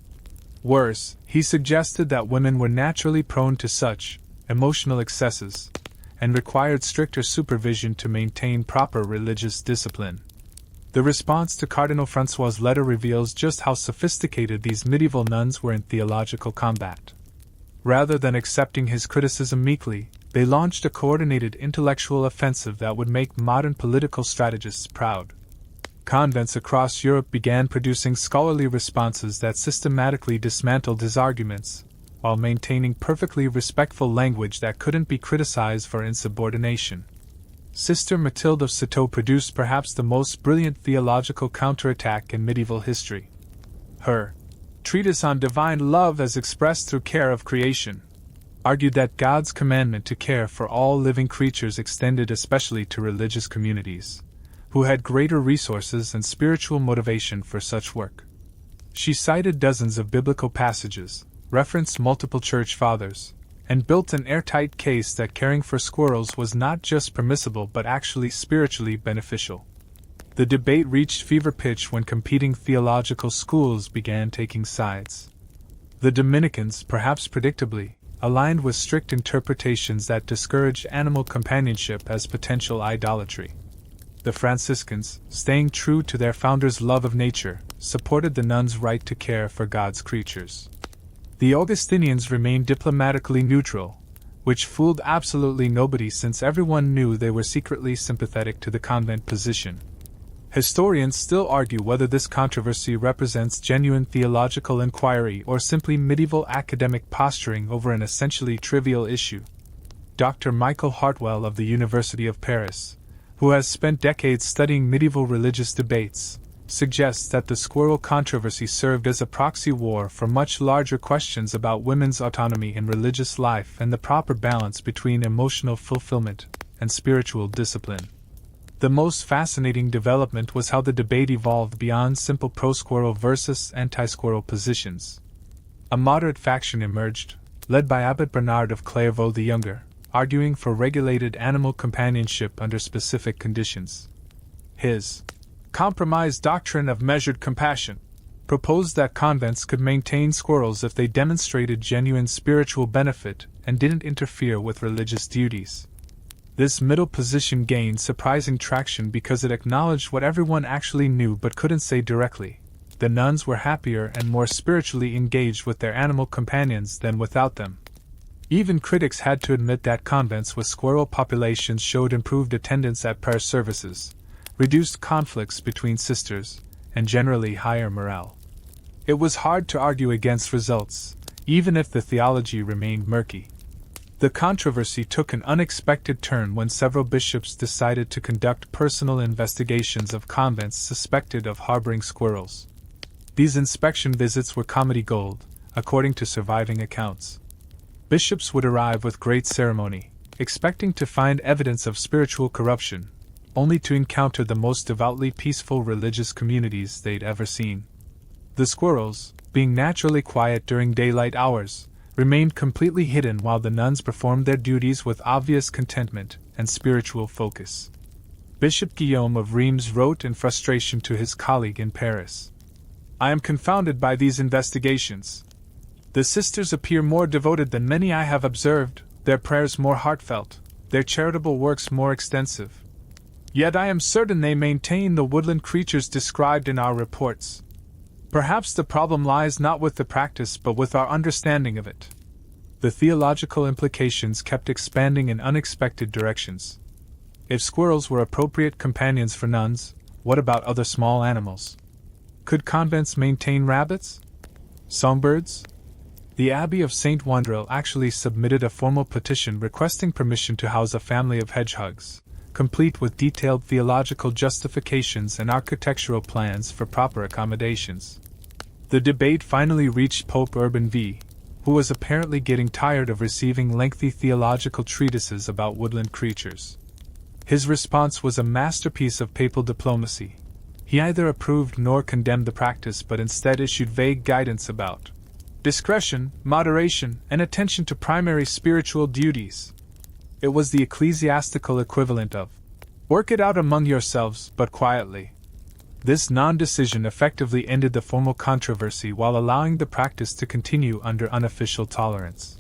[SPEAKER 1] Worse, he suggested that women were naturally prone to such emotional excesses, and required stricter supervision to maintain proper religious discipline. The response to Cardinal François' letter reveals just how sophisticated these medieval nuns were in theological combat. Rather than accepting his criticism meekly, they launched a coordinated intellectual offensive that would make modern political strategists proud. Convents across Europe began producing scholarly responses that systematically dismantled his arguments, while maintaining perfectly respectful language that couldn't be criticized for insubordination. Sister Mathilde of Citeaux produced perhaps the most brilliant theological counterattack in medieval history. Her Treatise on Divine Love as Expressed Through Care of Creation argued that God's commandment to care for all living creatures extended especially to religious communities, who had greater resources and spiritual motivation for such work. She cited dozens of biblical passages, referenced multiple church fathers, and built an airtight case that caring for squirrels was not just permissible but actually spiritually beneficial. The debate reached fever pitch when competing theological schools began taking sides. The Dominicans, perhaps predictably, aligned with strict interpretations that discouraged animal companionship as potential idolatry. The Franciscans, staying true to their founders' love of nature, supported the nuns' right to care for God's creatures. The Augustinians remained diplomatically neutral, which fooled absolutely nobody since everyone knew they were secretly sympathetic to the convent position. Historians still argue whether this controversy represents genuine theological inquiry or simply medieval academic posturing over an essentially trivial issue. Dr. Michael Hartwell of the University of Paris, who has spent decades studying medieval religious debates, suggests that the squirrel controversy served as a proxy war for much larger questions about women's autonomy in religious life and the proper balance between emotional fulfillment and spiritual discipline. The most fascinating development was how the debate evolved beyond simple pro-squirrel versus anti-squirrel positions. A moderate faction emerged, led by Abbot Bernard of Clairvaux the Younger, arguing for regulated animal companionship under specific conditions. His compromise doctrine of measured compassion proposed that convents could maintain squirrels if they demonstrated genuine spiritual benefit and didn't interfere with religious duties. This middle position gained surprising traction because it acknowledged what everyone actually knew but couldn't say directly. The nuns were happier and more spiritually engaged with their animal companions than without them. Even critics had to admit that convents with squirrel populations showed improved attendance at prayer services, reduced conflicts between sisters, and generally higher morale. It was hard to argue against results, even if the theology remained murky. The controversy took an unexpected turn when several bishops decided to conduct personal investigations of convents suspected of harboring squirrels. These inspection visits were comedy gold, according to surviving accounts. Bishops would arrive with great ceremony, expecting to find evidence of spiritual corruption, only to encounter the most devoutly peaceful religious communities they'd ever seen. The squirrels, being naturally quiet during daylight hours, remained completely hidden while the nuns performed their duties with obvious contentment and spiritual focus. Bishop Guillaume of Reims wrote in frustration to his colleague in Paris, "I am confounded by these investigations. The sisters appear more devoted than many I have observed, their prayers more heartfelt, their charitable works more extensive. Yet I am certain they maintain the woodland creatures described in our reports. Perhaps the problem lies not with the practice but with our understanding of it." The theological implications kept expanding in unexpected directions. If squirrels were appropriate companions for nuns, what about other small animals? Could convents maintain rabbits? Songbirds? The Abbey of St. Wandrille actually submitted a formal petition requesting permission to house a family of hedgehogs, complete with detailed theological justifications and architectural plans for proper accommodations. The debate finally reached Pope Urban V, who was apparently getting tired of receiving lengthy theological treatises about woodland creatures. His response was a masterpiece of papal diplomacy. He neither approved nor condemned the practice but instead issued vague guidance about discretion, moderation, and attention to primary spiritual duties. It was the ecclesiastical equivalent of, "Work it out among yourselves, but quietly." This non-decision effectively ended the formal controversy while allowing the practice to continue under unofficial tolerance.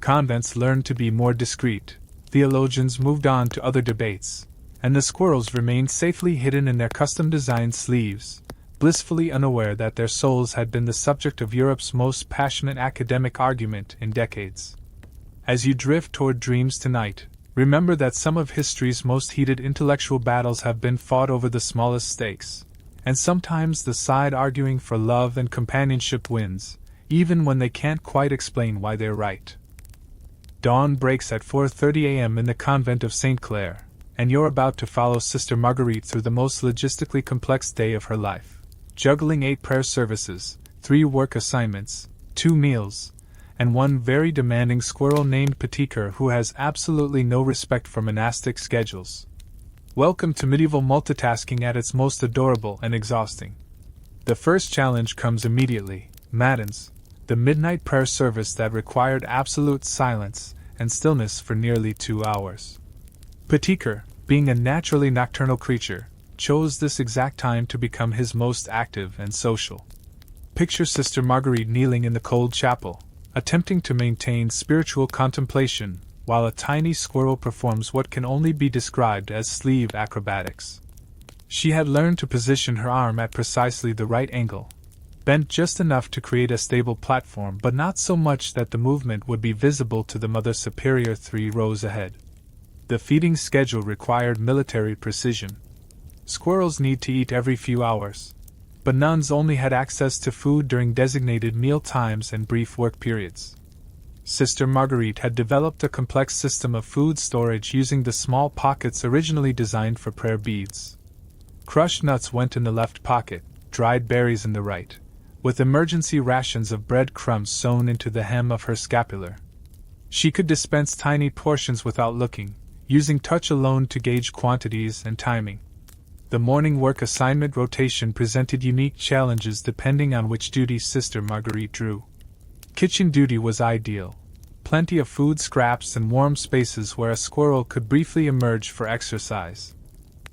[SPEAKER 1] Convents learned to be more discreet, theologians moved on to other debates, and the squirrels remained safely hidden in their custom-designed sleeves, blissfully unaware that their souls had been the subject of Europe's most passionate academic argument in decades. As you drift toward dreams tonight, remember that some of history's most heated intellectual battles have been fought over the smallest stakes, and sometimes the side arguing for love and companionship wins, even when they can't quite explain why they're right. Dawn breaks at 4:30 a.m. in the convent of St. Clair, and you're about to follow Sister Marguerite through the most logistically complex day of her life, juggling 8 prayer services, 3 work assignments, 2 meals, and one very demanding squirrel named Petiker who has absolutely no respect for monastic schedules. Welcome to medieval multitasking at its most adorable and exhausting. The first challenge comes immediately: Matins, the midnight prayer service that required absolute silence and stillness for nearly 2 hours. Petiker, being a naturally nocturnal creature, chose this exact time to become his most active and social. Picture Sister Marguerite kneeling in the cold chapel, attempting to maintain spiritual contemplation, while a tiny squirrel performs what can only be described as sleeve acrobatics. She had learned to position her arm at precisely the right angle, bent just enough to create a stable platform but not so much that the movement would be visible to the Mother Superior 3 rows ahead. The feeding schedule required military precision. Squirrels need to eat every few hours, but nuns only had access to food during designated meal times and brief work periods. Sister Marguerite had developed a complex system of food storage using the small pockets originally designed for prayer beads. Crushed nuts went in the left pocket, dried berries in the right, with emergency rations of bread crumbs sewn into the hem of her scapular. She could dispense tiny portions without looking, using touch alone to gauge quantities and timing. The morning work assignment rotation presented unique challenges depending on which duty Sister Marguerite drew. Kitchen duty was ideal. Plenty of food scraps and warm spaces where a squirrel could briefly emerge for exercise.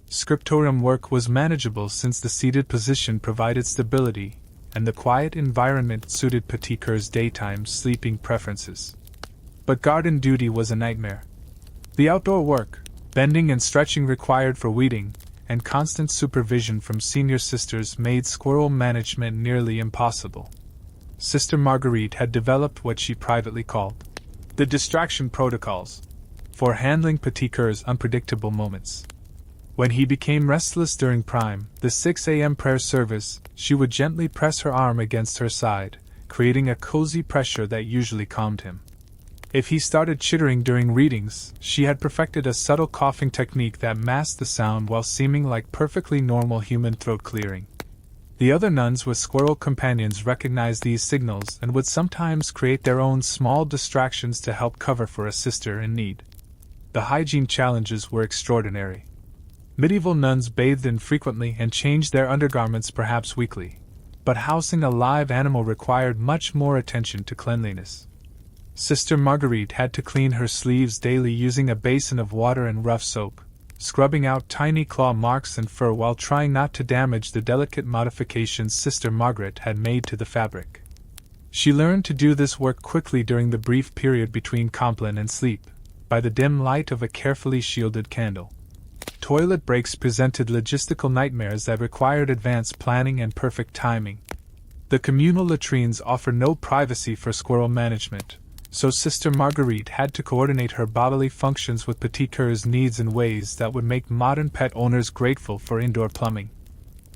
[SPEAKER 1] Scriptorium work was manageable since the seated position provided stability, and the quiet environment suited Petit Coeur's daytime sleeping preferences. But garden duty was a nightmare. The outdoor work, bending and stretching required for weeding, and constant supervision from senior sisters made squirrel management nearly impossible. Sister Marguerite had developed what she privately called the distraction protocols for handling Petit Coeur's unpredictable moments. When he became restless during prime, the 6 a.m. prayer service, she would gently press her arm against her side, creating a cozy pressure that usually calmed him. If he started chittering during readings, she had perfected a subtle coughing technique that masked the sound while seeming like perfectly normal human throat clearing. The other nuns with squirrel companions recognized these signals and would sometimes create their own small distractions to help cover for a sister in need. The hygiene challenges were extraordinary. Medieval nuns bathed infrequently and changed their undergarments perhaps weekly, but housing a live animal required much more attention to cleanliness. Sister Marguerite had to clean her sleeves daily using a basin of water and rough soap, scrubbing out tiny claw marks and fur while trying not to damage the delicate modifications Sister Margaret had made to the fabric. She learned to do this work quickly during the brief period between Compline and sleep, by the dim light of a carefully shielded candle. Toilet breaks presented logistical nightmares that required advanced planning and perfect timing. The communal latrines offer no privacy for squirrel management, so Sister Marguerite had to coordinate her bodily functions with Petit Coeur's needs in ways that would make modern pet owners grateful for indoor plumbing.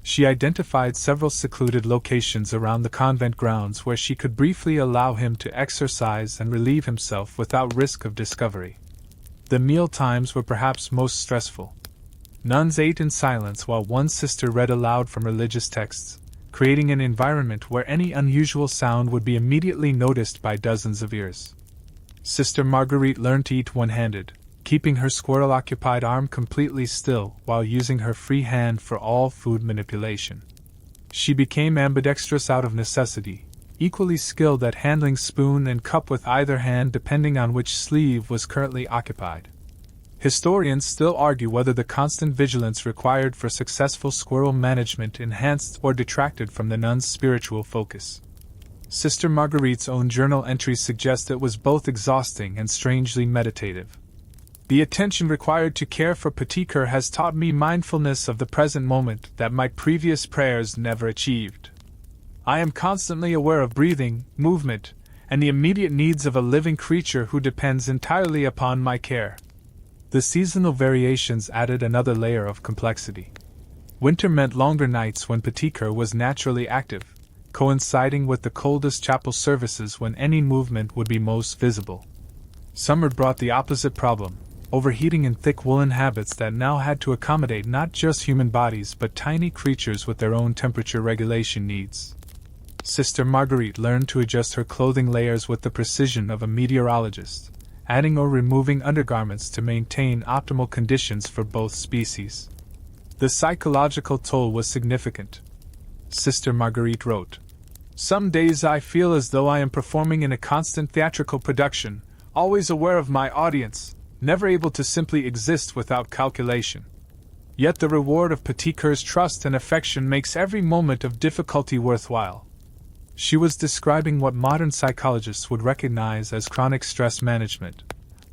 [SPEAKER 1] She identified several secluded locations around the convent grounds where she could briefly allow him to exercise and relieve himself without risk of discovery. The meal times were perhaps most stressful. Nuns ate in silence while one sister read aloud from religious texts, creating an environment where any unusual sound would be immediately noticed by dozens of ears. Sister Marguerite learned to eat one-handed, keeping her squirrel-occupied arm completely still while using her free hand for all food manipulation. She became ambidextrous out of necessity, equally skilled at handling spoon and cup with either hand depending on which sleeve was currently occupied. Historians still argue whether the constant vigilance required for successful squirrel management enhanced or detracted from the nun's spiritual focus. Sister Marguerite's own journal entries suggest it was both exhausting and strangely meditative. The attention required to care for Petit Coeur has taught me mindfulness of the present moment that my previous prayers never achieved. I am constantly aware of breathing, movement, and the immediate needs of a living creature who depends entirely upon my care. The seasonal variations added another layer of complexity. Winter meant longer nights when Petit Coeur was naturally active, coinciding with the coldest chapel services when any movement would be most visible. Summer brought the opposite problem, overheating in thick woolen habits that now had to accommodate not just human bodies but tiny creatures with their own temperature regulation needs. Sister Marguerite learned to adjust her clothing layers with the precision of a meteorologist, adding or removing undergarments to maintain optimal conditions for both species. The psychological toll was significant. Sister Marguerite wrote, "Some days I feel as though I am performing in a constant theatrical production, always aware of my audience, never able to simply exist without calculation. Yet the reward of Petit Coeur's trust and affection makes every moment of difficulty worthwhile." She was describing what modern psychologists would recognize as chronic stress management,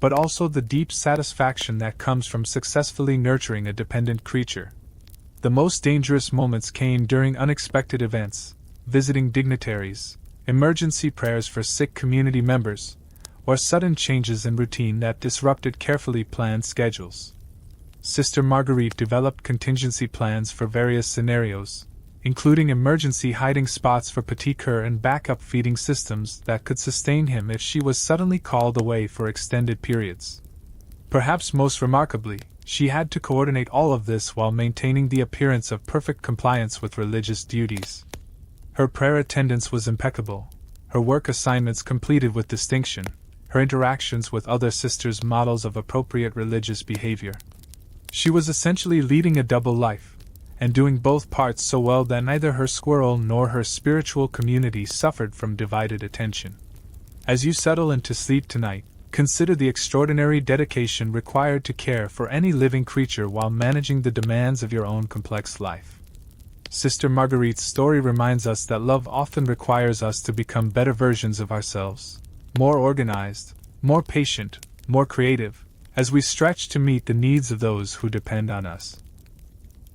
[SPEAKER 1] but also the deep satisfaction that comes from successfully nurturing a dependent creature. The most dangerous moments came during unexpected events, visiting dignitaries, emergency prayers for sick community members, or sudden changes in routine that disrupted carefully planned schedules. Sister Marguerite developed contingency plans for various scenarios, including emergency hiding spots for Petit Coeur and backup feeding systems that could sustain him if she was suddenly called away for extended periods. Perhaps most remarkably, she had to coordinate all of this while maintaining the appearance of perfect compliance with religious duties. Her prayer attendance was impeccable, her work assignments completed with distinction, her interactions with other sisters models of appropriate religious behavior. She was essentially leading a double life, and doing both parts so well that neither her squirrel nor her spiritual community suffered from divided attention. As you settle into sleep tonight, consider the extraordinary dedication required to care for any living creature while managing the demands of your own complex life. Sister Marguerite's story reminds us that love often requires us to become better versions of ourselves, more organized, more patient, more creative, as we stretch to meet the needs of those who depend on us.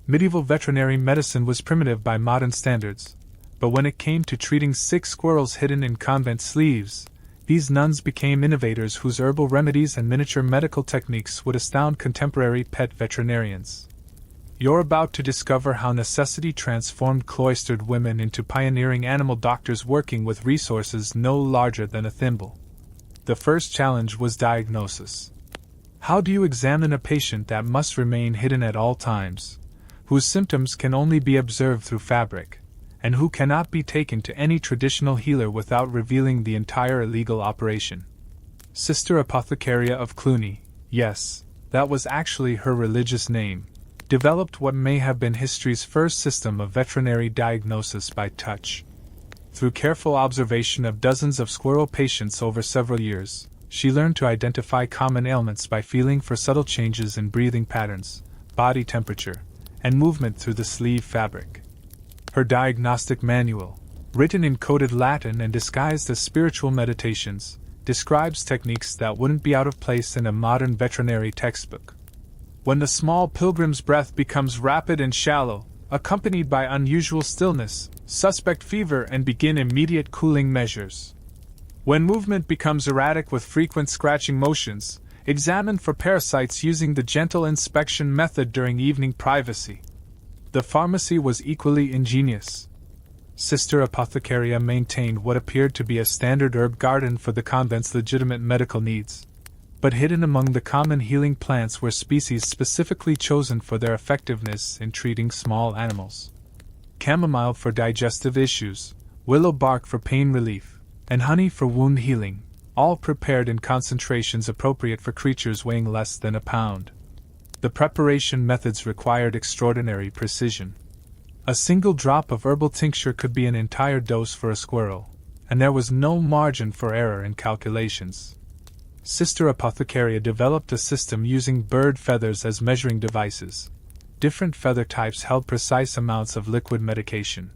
[SPEAKER 1] Medieval veterinary medicine was primitive by modern standards, but when it came to treating sick squirrels hidden in convent sleeves, these nuns became innovators whose herbal remedies and miniature medical techniques would astound contemporary pet veterinarians. You're about to discover how necessity transformed cloistered women into pioneering animal doctors working with resources no larger than a thimble. The first challenge was diagnosis. How do you examine a patient that must remain hidden at all times, whose symptoms can only be observed through fabric, and who cannot be taken to any traditional healer without revealing the entire illegal operation? Sister Apothecaria of Cluny, yes, that was actually her religious name, developed what may have been history's first system of veterinary diagnosis by touch. Through careful observation of dozens of squirrel patients over several years, she learned to identify common ailments by feeling for subtle changes in breathing patterns, body temperature, and movement through the sleeve fabric. Her diagnostic manual, written in coded Latin and disguised as spiritual meditations, describes techniques that wouldn't be out of place in a modern veterinary textbook. When the small pilgrim's breath becomes rapid and shallow, accompanied by unusual stillness, suspect fever and begin immediate cooling measures. When movement becomes erratic with frequent scratching motions, examine for parasites using the gentle inspection method during evening privacy. The pharmacy was equally ingenious. Sister Apothecaria maintained what appeared to be a standard herb garden for the convent's legitimate medical needs, but hidden among the common healing plants were species specifically chosen for their effectiveness in treating small animals. Chamomile for digestive issues, willow bark for pain relief, and honey for wound healing, all prepared in concentrations appropriate for creatures weighing less than a pound. The preparation methods required extraordinary precision. A single drop of herbal tincture could be an entire dose for a squirrel, and there was no margin for error in calculations. Sister Apothecaria developed a system using bird feathers as measuring devices. Different feather types held precise amounts of liquid medication.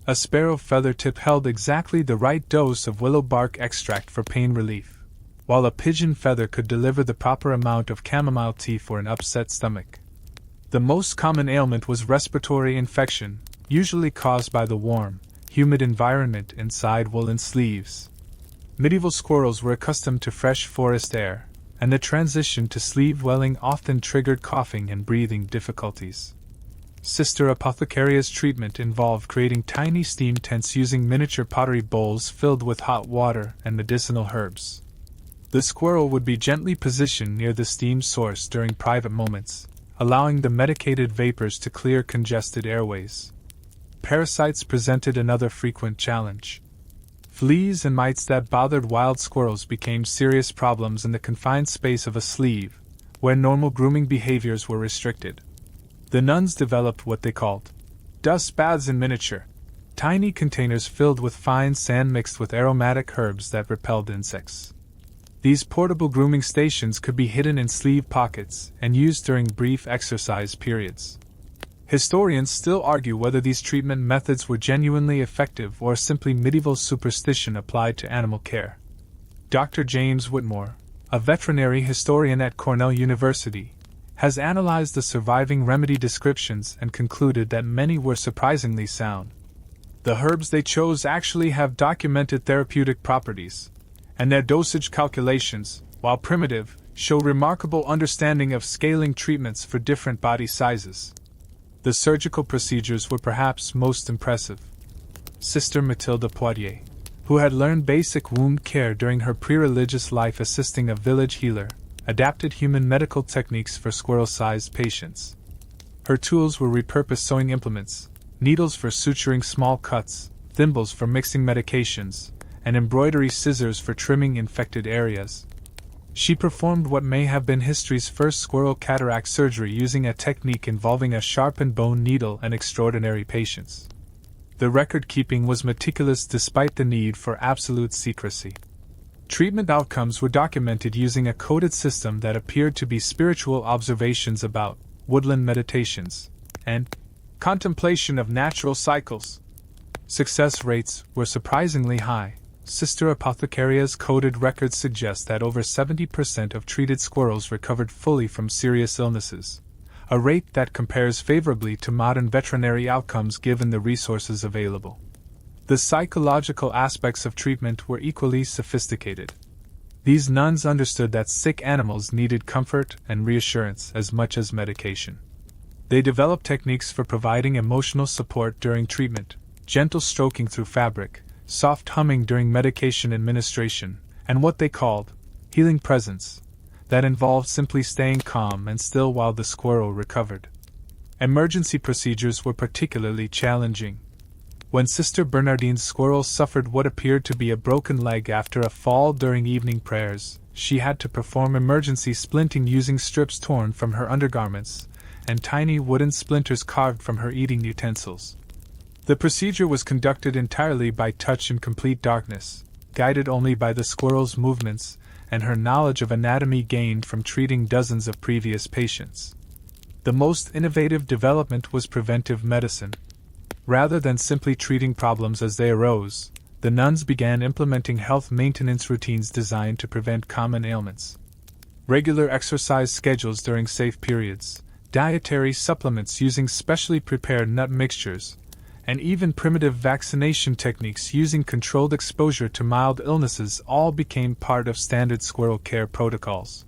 [SPEAKER 1] A sparrow feather tip held exactly the right dose of willow bark extract for pain relief, while a pigeon feather could deliver the proper amount of chamomile tea for an upset stomach. The most common ailment was respiratory infection, usually caused by the warm, humid environment inside woolen sleeves. Medieval squirrels were accustomed to fresh forest air, and the transition to sleeve dwelling often triggered coughing and breathing difficulties. Sister Apothecaria's treatment involved creating tiny steam tents using miniature pottery bowls filled with hot water and medicinal herbs. The squirrel would be gently positioned near the steam source during private moments, allowing the medicated vapors to clear congested airways. Parasites presented another frequent challenge. Fleas and mites that bothered wild squirrels became serious problems in the confined space of a sleeve, where normal grooming behaviors were restricted. The nuns developed what they called dust baths in miniature, tiny containers filled with fine sand mixed with aromatic herbs that repelled insects. These portable grooming stations could be hidden in sleeve pockets and used during brief exercise periods. Historians still argue whether these treatment methods were genuinely effective or simply medieval superstition applied to animal care. Dr. James Whitmore, a veterinary historian at Cornell University, has analyzed the surviving remedy descriptions and concluded that many were surprisingly sound. The herbs they chose actually have documented therapeutic properties, and their dosage calculations, while primitive, show remarkable understanding of scaling treatments for different body sizes. The surgical procedures were perhaps most impressive. Sister Mathilde Poitiers, who had learned basic wound care during her pre-religious life assisting a village healer, adapted human medical techniques for squirrel-sized patients. Her tools were repurposed sewing implements, needles for suturing small cuts, thimbles for mixing medications, and embroidery scissors for trimming infected areas. She performed what may have been history's first squirrel cataract surgery using a technique involving a sharpened bone needle and extraordinary patience. The record-keeping was meticulous despite the need for absolute secrecy. Treatment outcomes were documented using a coded system that appeared to be spiritual observations about woodland meditations and contemplation of natural cycles. Success rates were surprisingly high. Sister Apothecaria's coded records suggest that over 70% of treated squirrels recovered fully from serious illnesses, a rate that compares favorably to modern veterinary outcomes given the resources available. The psychological aspects of treatment were equally sophisticated. These nuns understood that sick animals needed comfort and reassurance as much as medication. They developed techniques for providing emotional support during treatment, gentle stroking through fabric, soft humming during medication administration, and what they called healing presence, that involved simply staying calm and still while the squirrel recovered. Emergency procedures were particularly challenging. When Sister Bernardine's squirrel suffered what appeared to be a broken leg after a fall during evening prayers, she had to perform emergency splinting using strips torn from her undergarments and tiny wooden splinters carved from her eating utensils. The procedure was conducted entirely by touch in complete darkness, guided only by the squirrel's movements and her knowledge of anatomy gained from treating dozens of previous patients. The most innovative development was preventive medicine. Rather than simply treating problems as they arose, the nuns began implementing health maintenance routines designed to prevent common ailments. Regular exercise schedules during safe periods, dietary supplements using specially prepared nut mixtures, and even primitive vaccination techniques using controlled exposure to mild illnesses all became part of standard squirrel care protocols.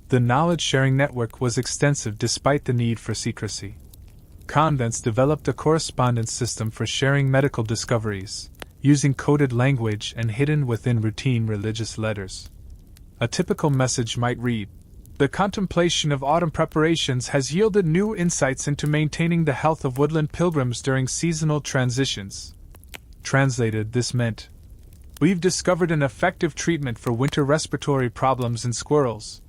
[SPEAKER 1] The knowledge-sharing network was extensive despite the need for secrecy. Convents developed a correspondence system for sharing medical discoveries, using coded language and hidden within routine religious letters. A typical message might read, "The contemplation of autumn preparations has yielded new insights into maintaining the health of woodland pilgrims during seasonal transitions." Translated, this meant, "We've discovered an effective treatment for winter respiratory problems in squirrels."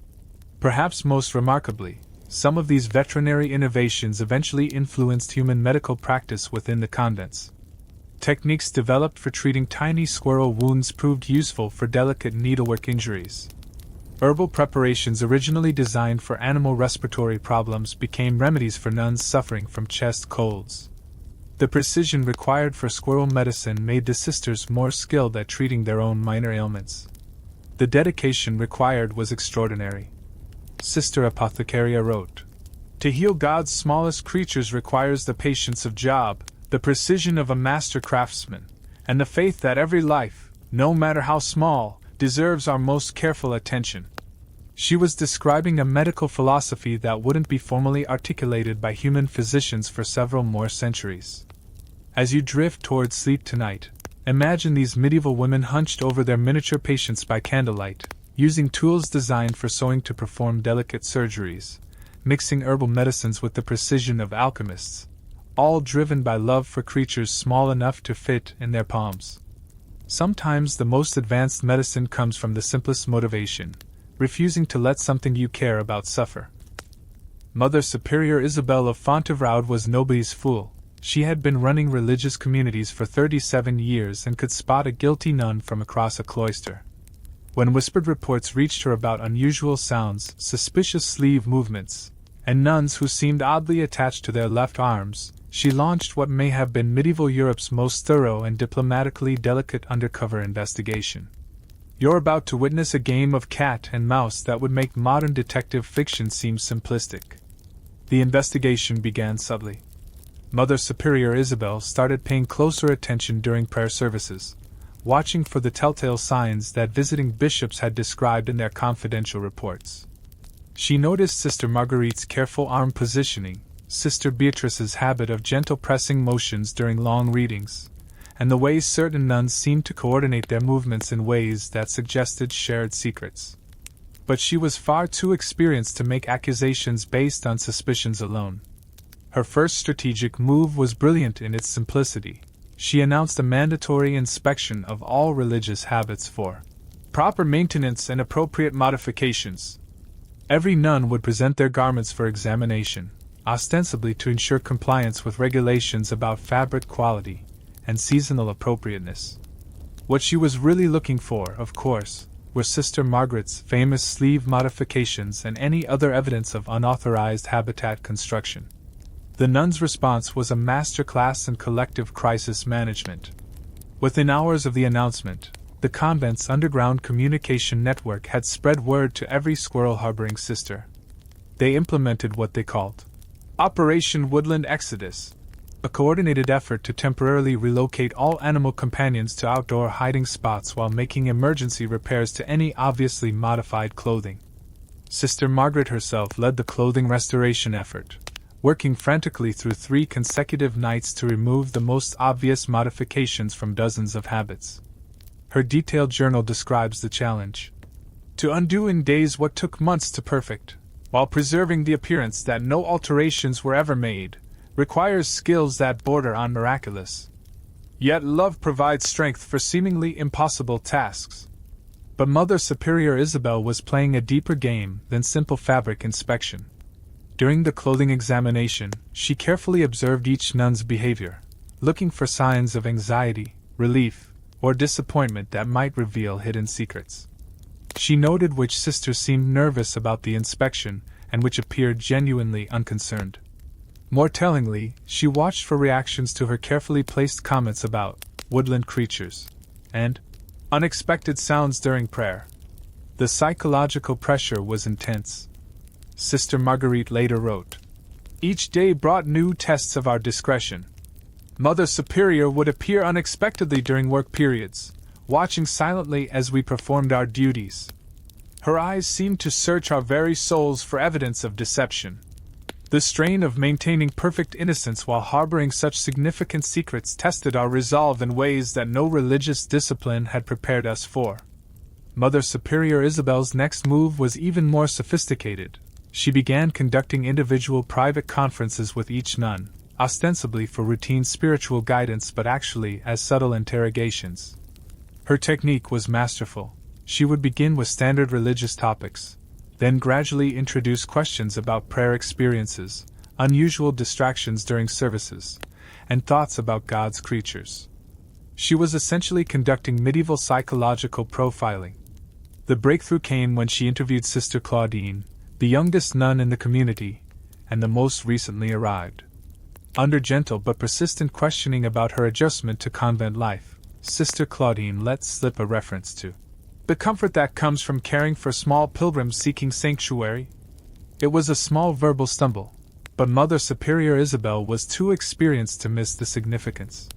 [SPEAKER 1] Perhaps most remarkably, some of these veterinary innovations eventually influenced human medical practice within the convents. Techniques developed for treating tiny squirrel wounds proved useful for delicate needlework injuries. Herbal preparations originally designed for animal respiratory problems became remedies for nuns suffering from chest colds. The precision required for squirrel medicine made the sisters more skilled at treating their own minor ailments. The dedication required was extraordinary. Sister Apothecaria wrote, "To heal God's smallest creatures requires the patience of Job, the precision of a master craftsman, and the faith that every life, no matter how small, deserves our most careful attention." She was describing a medical philosophy that wouldn't be formally articulated by human physicians for several more centuries. As you drift towards sleep tonight, imagine these medieval women hunched over their miniature patients by candlelight, using tools designed for sewing to perform delicate surgeries, mixing herbal medicines with the precision of alchemists, all driven by love for creatures small enough to fit in their palms. Sometimes the most advanced medicine comes from the simplest motivation, refusing to let something you care about suffer. Mother Superior Isabel of Fontevraud was nobody's fool. She had been running religious communities for 37 years and could spot a guilty nun from across a cloister. When whispered reports reached her about unusual sounds, suspicious sleeve movements, and nuns who seemed oddly attached to their left arms, she launched what may have been medieval Europe's most thorough and diplomatically delicate undercover investigation. You're about to witness a game of cat and mouse that would make modern detective fiction seem simplistic. The investigation began subtly. Mother Superior Isabel started paying closer attention during prayer services, watching for the telltale signs that visiting bishops had described in their confidential reports. She noticed Sister Marguerite's careful arm positioning, Sister Beatrice's habit of gentle pressing motions during long readings, and the ways certain nuns seemed to coordinate their movements in ways that suggested shared secrets. but she was far too experienced to make accusations based on suspicions alone. Her first strategic move was brilliant in its simplicity. She announced a mandatory inspection of all religious habits for proper maintenance and appropriate modifications. Every nun would present their garments for examination, ostensibly to ensure compliance with regulations about fabric quality and seasonal appropriateness. What she was really looking for, of course, were Sister Margaret's famous sleeve modifications and any other evidence of unauthorized habitat construction. The nuns' response was a masterclass in collective crisis management. Within hours of the announcement, the convent's underground communication network had spread word to every squirrel-harboring sister. They implemented what they called Operation Woodland Exodus, a coordinated effort to temporarily relocate all animal companions to outdoor hiding spots while making emergency repairs to any obviously modified clothing. Sister Margaret herself led the clothing restoration effort, working frantically through 3 consecutive nights to remove the most obvious modifications from dozens of habits. Her detailed journal describes the challenge: to undo in days what took months to perfect, while preserving the appearance that no alterations were ever made, requires skills that border on miraculous. Yet love provides strength for seemingly impossible tasks. But Mother Superior Isabel was playing a deeper game than simple fabric inspection. During the clothing examination, she carefully observed each nun's behavior, looking for signs of anxiety, relief, or disappointment that might reveal hidden secrets. She noted which sisters seemed nervous about the inspection and which appeared genuinely unconcerned. More tellingly, she watched for reactions to her carefully placed comments about woodland creatures and unexpected sounds during prayer. The psychological pressure was intense. Sister Marguerite later wrote, "Each day brought new tests of our discretion. Mother Superior would appear unexpectedly during work periods, watching silently as we performed our duties. Her eyes seemed to search our very souls for evidence of deception. The strain of maintaining perfect innocence while harboring such significant secrets tested our resolve in ways that no religious discipline had prepared us for." Mother Superior Isabel's next move was even more sophisticated. She began conducting individual private conferences with each nun, ostensibly for routine spiritual guidance but actually as subtle interrogations. Her technique was masterful. She would begin with standard religious topics, then gradually introduce questions about prayer experiences, unusual distractions during services, and thoughts about God's creatures. She was essentially conducting medieval psychological profiling. The breakthrough came when she interviewed Sister Claudine, the youngest nun in the community, and the most recently arrived. Under gentle but persistent questioning about her adjustment to convent life, Sister Claudine let slip a reference to the comfort that comes from caring for small pilgrims seeking sanctuary. It was a small verbal stumble, but Mother Superior Isabel was too experienced to miss the significance.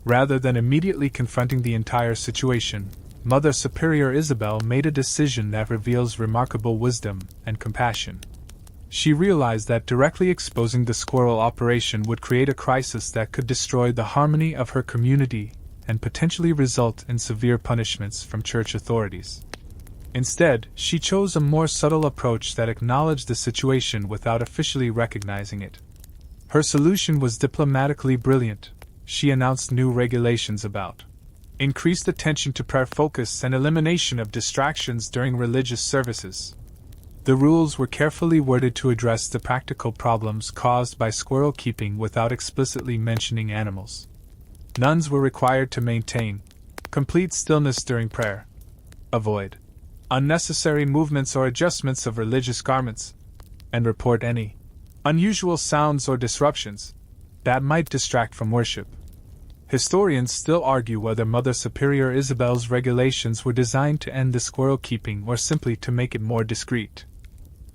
[SPEAKER 1] Rather than immediately confronting the entire situation, Mother Superior Isabel made a decision that reveals remarkable wisdom and compassion. She realized that directly exposing the squirrel operation would create a crisis that could destroy the harmony of her community and potentially result in severe punishments from church authorities. Instead, she chose a more subtle approach that acknowledged the situation without officially recognizing it. Her solution was diplomatically brilliant. She announced new regulations about increased attention to prayer focus and elimination of distractions during religious services. The rules were carefully worded to address the practical problems caused by squirrel keeping without explicitly mentioning animals. Nuns were required to maintain complete stillness during prayer, avoid unnecessary movements or adjustments of religious garments, and report any unusual sounds or disruptions that might distract from worship. Historians still argue whether Mother Superior Isabel's regulations were designed to end the squirrel keeping or simply to make it more discreet.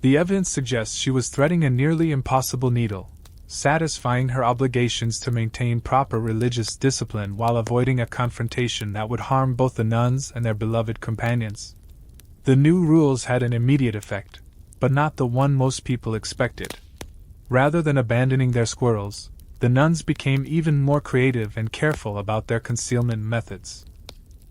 [SPEAKER 1] The evidence suggests she was threading a nearly impossible needle, satisfying her obligations to maintain proper religious discipline while avoiding a confrontation that would harm both the nuns and their beloved companions. The new rules had an immediate effect, but not the one most people expected. Rather than abandoning their squirrels, the nuns became even more creative and careful about their concealment methods.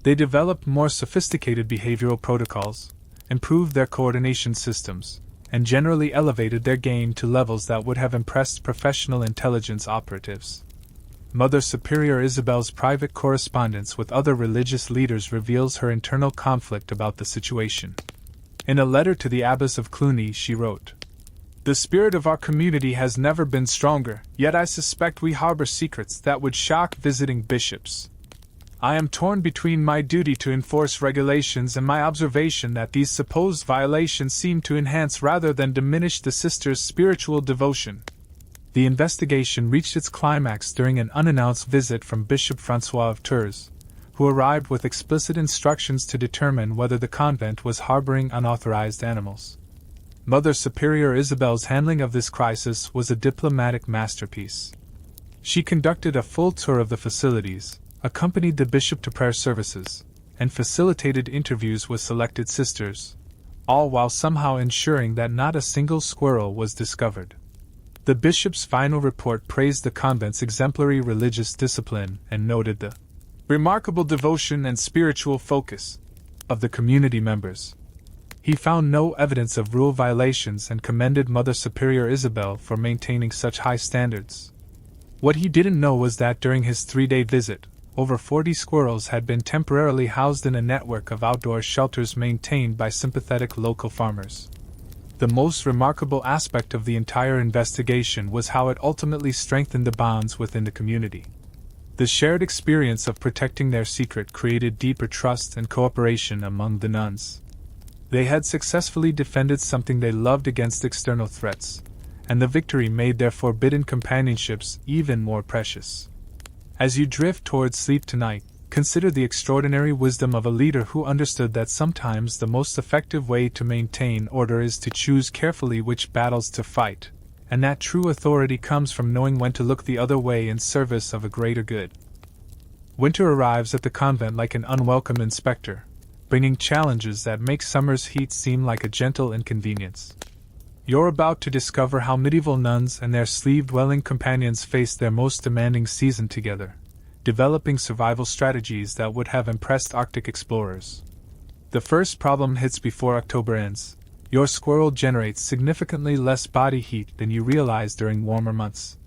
[SPEAKER 1] They developed more sophisticated behavioral protocols, improved their coordination systems, and generally elevated their game to levels that would have impressed professional intelligence operatives. Mother Superior Isabel's private correspondence with other religious leaders reveals her internal conflict about the situation. In a letter to the Abbess of Cluny, she wrote, "The spirit of our community has never been stronger, yet I suspect we harbor secrets that would shock visiting bishops. I am torn between my duty to enforce regulations and my observation that these supposed violations seem to enhance rather than diminish the sisters' spiritual devotion." The investigation reached its climax during an unannounced visit from Bishop Francois of Tours, who arrived with explicit instructions to determine whether the convent was harboring unauthorized animals. Mother Superior Isabel's handling of this crisis was a diplomatic masterpiece. She conducted a full tour of the facilities, accompanied the bishop to prayer services, and facilitated interviews with selected sisters, all while somehow ensuring that not a single squirrel was discovered. The bishop's final report praised the convent's exemplary religious discipline and noted the remarkable devotion and spiritual focus of the community members. He found no evidence of rule violations and commended Mother Superior Isabel for maintaining such high standards. What he didn't know was that during his 3-day visit, over 40 squirrels had been temporarily housed in a network of outdoor shelters maintained by sympathetic local farmers. The most remarkable aspect of the entire investigation was how it ultimately strengthened the bonds within the community. The shared experience of protecting their secret created deeper trust and cooperation among the nuns. They had successfully defended something they loved against external threats, and the victory made their forbidden companionships even more precious. As you drift towards sleep tonight, consider the extraordinary wisdom of a leader who understood that sometimes the most effective way to maintain order is to choose carefully which battles to fight, and that true authority comes from knowing when to look the other way in service of a greater good. Winter arrives at the convent like an unwelcome inspector, bringing challenges that make summer's heat seem like a gentle inconvenience. You're about to discover how medieval nuns and their sleeve-dwelling companions faced their most demanding season together, developing survival strategies that would have impressed Arctic explorers. The first problem hits before October ends. Your squirrel generates significantly less body heat than you realize during warmer months.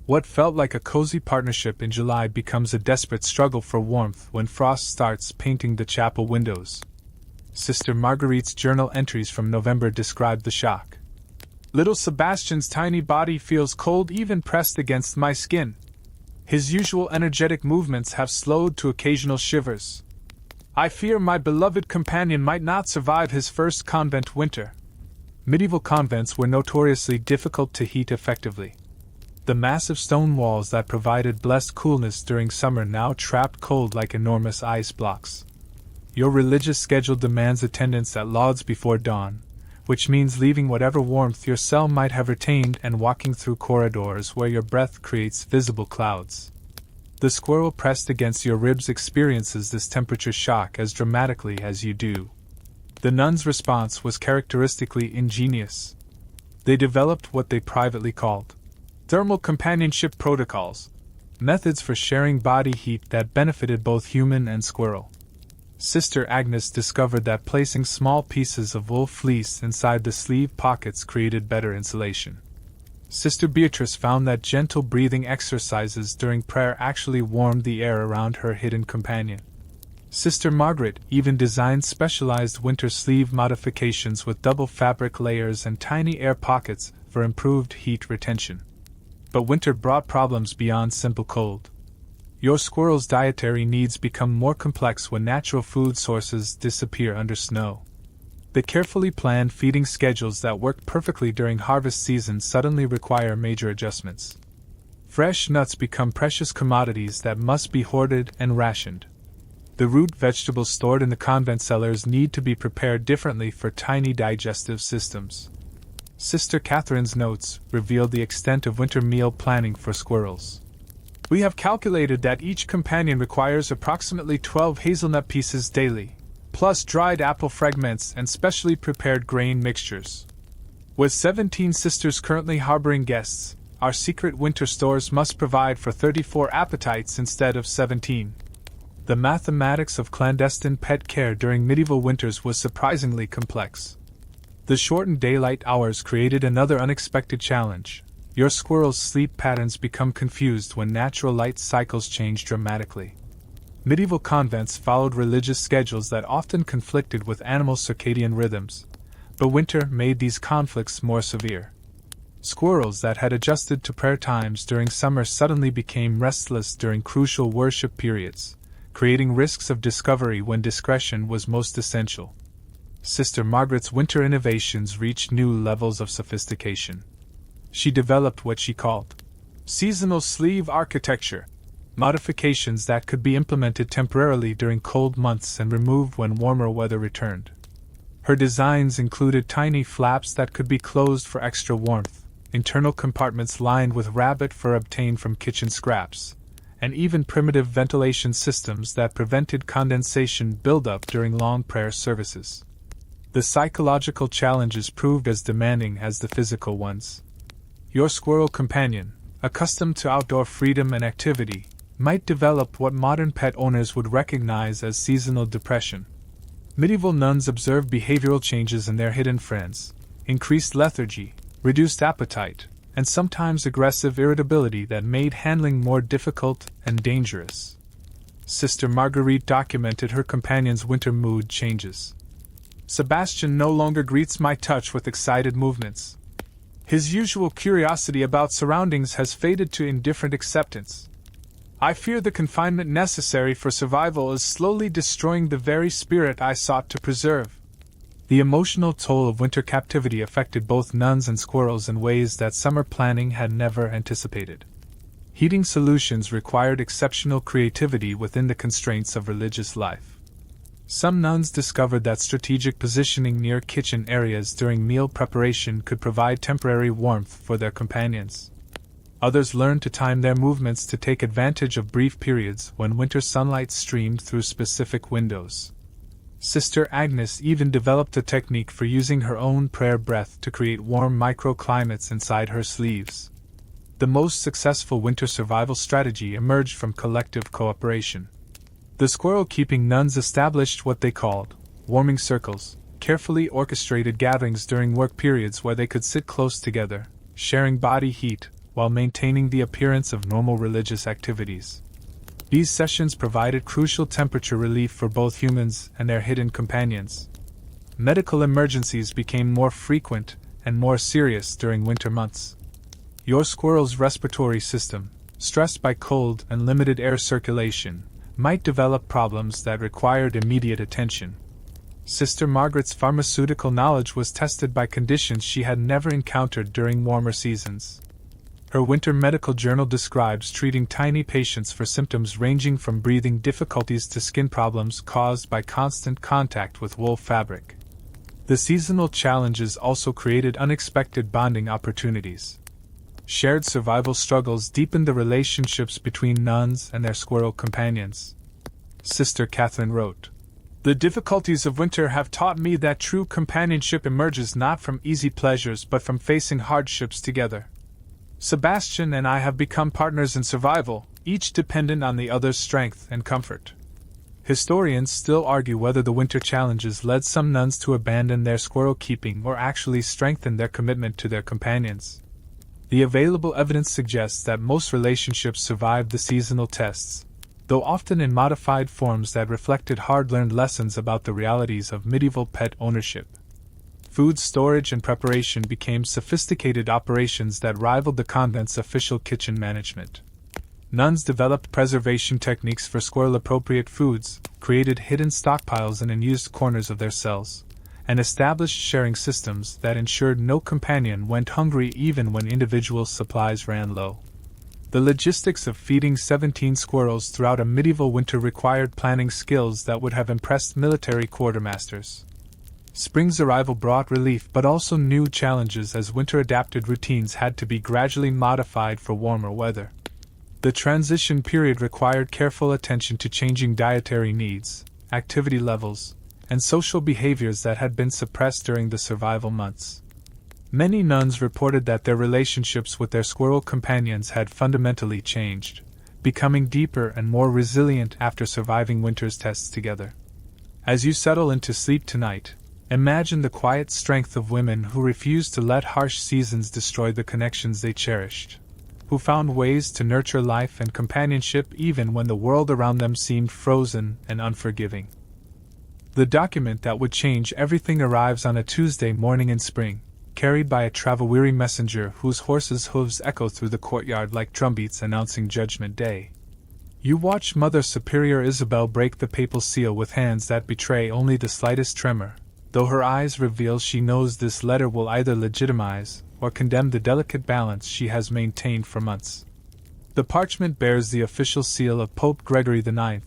[SPEAKER 1] What felt like a cozy partnership in July becomes a desperate struggle for warmth when frost starts painting the chapel windows. Sister Marguerite's journal entries from November describe the shock. "Little Sebastian's tiny body feels cold even pressed against my skin. His usual energetic movements have slowed to occasional shivers. I fear my beloved companion might not survive his first convent winter." Medieval convents were notoriously difficult to heat effectively. The massive stone walls that provided blessed coolness during summer now trapped cold like enormous ice blocks. Your religious schedule demands attendance at lauds before dawn, which means leaving whatever warmth your cell might have retained and walking through corridors where your breath creates visible clouds. The squirrel pressed against your ribs experiences this temperature shock as dramatically as you do. The nuns' response was characteristically ingenious. They developed what they privately called thermal companionship protocols, methods for sharing body heat that benefited both human and squirrel. Sister Agnes discovered that placing small pieces of wool fleece inside the sleeve pockets created better insulation. Sister Beatrice found that gentle breathing exercises during prayer actually warmed the air around her hidden companion. Sister Margaret even designed specialized winter sleeve modifications with double fabric layers and tiny air pockets for improved heat retention. But winter brought problems beyond simple cold. Your squirrel's dietary needs become more complex when natural food sources disappear under snow. The carefully planned feeding schedules that worked perfectly during harvest season suddenly require major adjustments. Fresh nuts become precious commodities that must be hoarded and rationed. The root vegetables stored in the convent cellars need to be prepared differently for tiny digestive systems. Sister Catherine's notes revealed the extent of winter meal planning for squirrels. "We have calculated that each companion requires approximately 12 hazelnut pieces daily, plus dried apple fragments and specially prepared grain mixtures. With 17 sisters currently harboring guests, our secret winter stores must provide for 34 appetites instead of 17. The mathematics of clandestine pet care during medieval winters was surprisingly complex. The shortened daylight hours created another unexpected challenge. Your squirrel's sleep patterns become confused when natural light cycles change dramatically. Medieval convents followed religious schedules that often conflicted with animal circadian rhythms, but winter made these conflicts more severe. Squirrels that had adjusted to prayer times during summer suddenly became restless during crucial worship periods, creating risks of discovery when discretion was most essential. Sister Margaret's winter innovations reached new levels of sophistication. She developed what she called seasonal sleeve architecture, modifications that could be implemented temporarily during cold months and removed when warmer weather returned. Her designs included tiny flaps that could be closed for extra warmth, internal compartments lined with rabbit fur obtained from kitchen scraps, and even primitive ventilation systems that prevented condensation buildup during long prayer services. The psychological challenges proved as demanding as the physical ones. Your squirrel companion, accustomed to outdoor freedom and activity, might develop what modern pet owners would recognize as seasonal depression. Medieval nuns observed behavioral changes in their hidden friends, increased lethargy, reduced appetite, and sometimes aggressive irritability that made handling more difficult and dangerous. Sister Marguerite documented her companion's winter mood changes. Sebastian no longer greets my touch with excited movements. His usual curiosity about surroundings has faded to indifferent acceptance. I fear the confinement necessary for survival is slowly destroying the very spirit I sought to preserve. The emotional toll of winter captivity affected both nuns and squirrels in ways that summer planning had never anticipated. Heating solutions required exceptional creativity within the constraints of religious life. Some nuns discovered that strategic positioning near kitchen areas during meal preparation could provide temporary warmth for their companions. Others learned to time their movements to take advantage of brief periods when winter sunlight streamed through specific windows. Sister Agnes even developed a technique for using her own prayer breath to create warm microclimates inside her sleeves. The most successful winter survival strategy emerged from collective cooperation. The squirrel-keeping nuns established what they called warming circles, carefully orchestrated gatherings during work periods where they could sit close together, sharing body heat, while maintaining the appearance of normal religious activities. These sessions provided crucial temperature relief for both humans and their hidden companions. Medical emergencies became more frequent and more serious during winter months. Your squirrel's respiratory system, stressed by cold and limited air circulation, might develop problems that required immediate attention. Sister Margaret's pharmaceutical knowledge was tested by conditions she had never encountered during warmer seasons. Her winter medical journal describes treating tiny patients for symptoms ranging from breathing difficulties to skin problems caused by constant contact with wool fabric. The seasonal challenges also created unexpected bonding opportunities. Shared survival struggles deepened the relationships between nuns and their squirrel companions. Sister Catherine wrote, "The difficulties of winter have taught me that true companionship emerges not from easy pleasures but from facing hardships together. Sebastian and I have become partners in survival, each dependent on the other's strength and comfort." Historians still argue whether the winter challenges led some nuns to abandon their squirrel keeping or actually strengthened their commitment to their companions. The available evidence suggests that most relationships survived the seasonal tests, though often in modified forms that reflected hard-learned lessons about the realities of medieval pet ownership. Food storage and preparation became sophisticated operations that rivaled the convent's official kitchen management. Nuns developed preservation techniques for squirrel-appropriate foods, created hidden stockpiles in unused corners of their cells, and established sharing systems that ensured no companion went hungry even when individual supplies ran low. The logistics of feeding 17 squirrels throughout a medieval winter required planning skills that would have impressed military quartermasters. Spring's arrival brought relief but also new challenges as winter-adapted routines had to be gradually modified for warmer weather. The transition period required careful attention to changing dietary needs, activity levels, and social behaviors that had been suppressed during the survival months. Many nuns reported that their relationships with their squirrel companions had fundamentally changed, becoming deeper and more resilient after surviving winter's tests together. As you settle into sleep tonight, imagine the quiet strength of women who refused to let harsh seasons destroy the connections they cherished, who found ways to nurture life and companionship even when the world around them seemed frozen and unforgiving. The document that would change everything arrives on a Tuesday morning in spring, carried by a travel-weary messenger whose horse's hooves echo through the courtyard like drumbeats announcing Judgment Day. You watch Mother Superior Isabel break the papal seal with hands that betray only the slightest tremor, though her eyes reveal she knows this letter will either legitimize or condemn the delicate balance she has maintained for months. The parchment bears the official seal of Pope Gregory IX,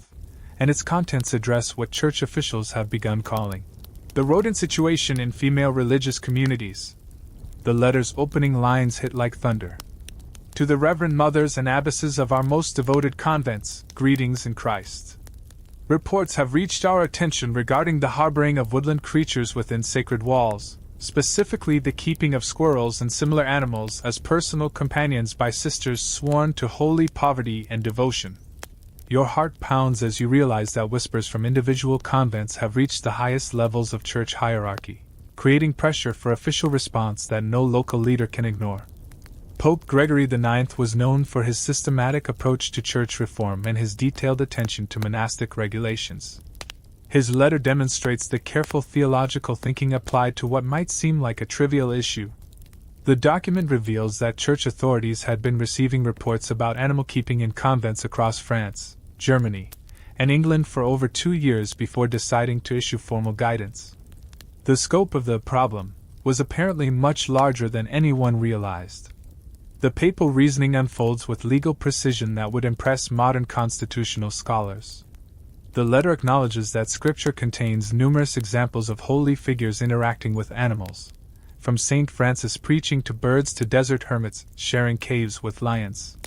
[SPEAKER 1] and its contents address what church officials have begun calling the rodent situation in female religious communities. The letter's opening lines hit like thunder. To the Reverend Mothers and Abbesses of our most devoted convents, greetings in Christ. Reports have reached our attention regarding the harboring of woodland creatures within sacred walls, specifically the keeping of squirrels and similar animals as personal companions by sisters sworn to holy poverty and devotion. Your heart pounds as you realize that whispers from individual convents have reached the highest levels of church hierarchy, creating pressure for official response that no local leader can ignore. Pope Gregory IX was known for his systematic approach to church reform and his detailed attention to monastic regulations. His letter demonstrates the careful theological thinking applied to what might seem like a trivial issue. The document reveals that church authorities had been receiving reports about animal keeping in convents across France, Germany, and England for over 2 years before deciding to issue formal guidance. The scope of the problem was apparently much larger than anyone realized. The papal reasoning unfolds with legal precision that would impress modern constitutional scholars. The letter acknowledges that Scripture contains numerous examples of holy figures interacting with animals, from Saint Francis preaching to birds to desert hermits sharing caves with lions.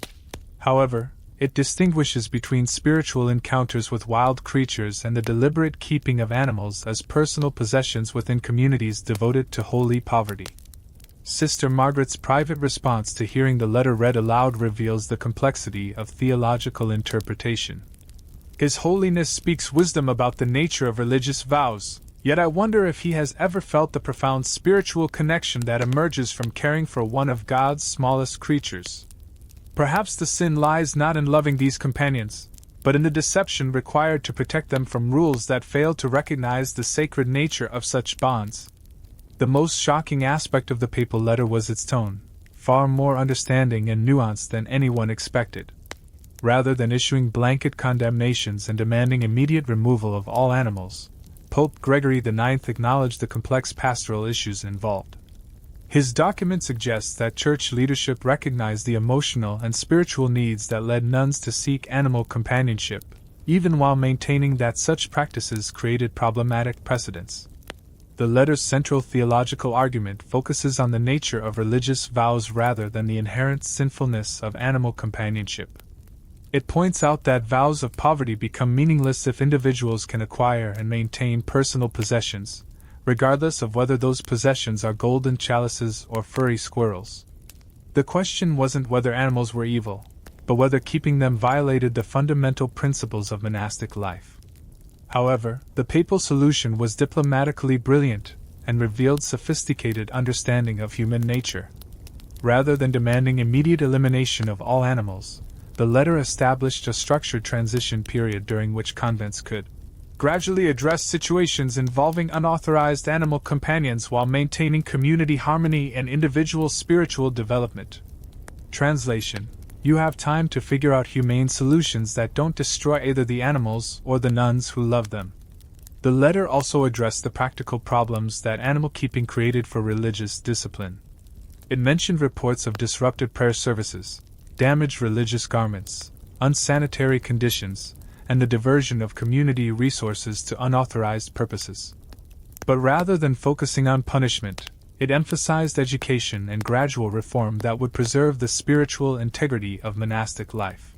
[SPEAKER 1] However, it distinguishes between spiritual encounters with wild creatures and the deliberate keeping of animals as personal possessions within communities devoted to holy poverty. Sister Margaret's private response to hearing the letter read aloud reveals the complexity of theological interpretation. His Holiness speaks wisdom about the nature of religious vows, yet I wonder if he has ever felt the profound spiritual connection that emerges from caring for one of God's smallest creatures. Perhaps the sin lies not in loving these companions, but in the deception required to protect them from rules that fail to recognize the sacred nature of such bonds. The most shocking aspect of the papal letter was its tone, far more understanding and nuanced than anyone expected. Rather than issuing blanket condemnations and demanding immediate removal of all animals, Pope Gregory IX acknowledged the complex pastoral issues involved. His document suggests that church leadership recognized the emotional and spiritual needs that led nuns to seek animal companionship, even while maintaining that such practices created problematic precedents. The letter's central theological argument focuses on the nature of religious vows rather than the inherent sinfulness of animal companionship. It points out that vows of poverty become meaningless if individuals can acquire and maintain personal possessions, regardless of whether those possessions are golden chalices or furry squirrels. The question wasn't whether animals were evil, but whether keeping them violated the fundamental principles of monastic life. However, the papal solution was diplomatically brilliant and revealed sophisticated understanding of human nature. Rather than demanding immediate elimination of all animals, the letter established a structured transition period during which convents could gradually address situations involving unauthorized animal companions while maintaining community harmony and individual spiritual development. Translation: you have time to figure out humane solutions that don't destroy either the animals or the nuns who love them. The letter also addressed the practical problems that animal keeping created for religious discipline. It mentioned reports of disrupted prayer services, damaged religious garments, unsanitary conditions, and the diversion of community resources to unauthorized purposes. But rather than focusing on punishment, it emphasized education and gradual reform that would preserve the spiritual integrity of monastic life.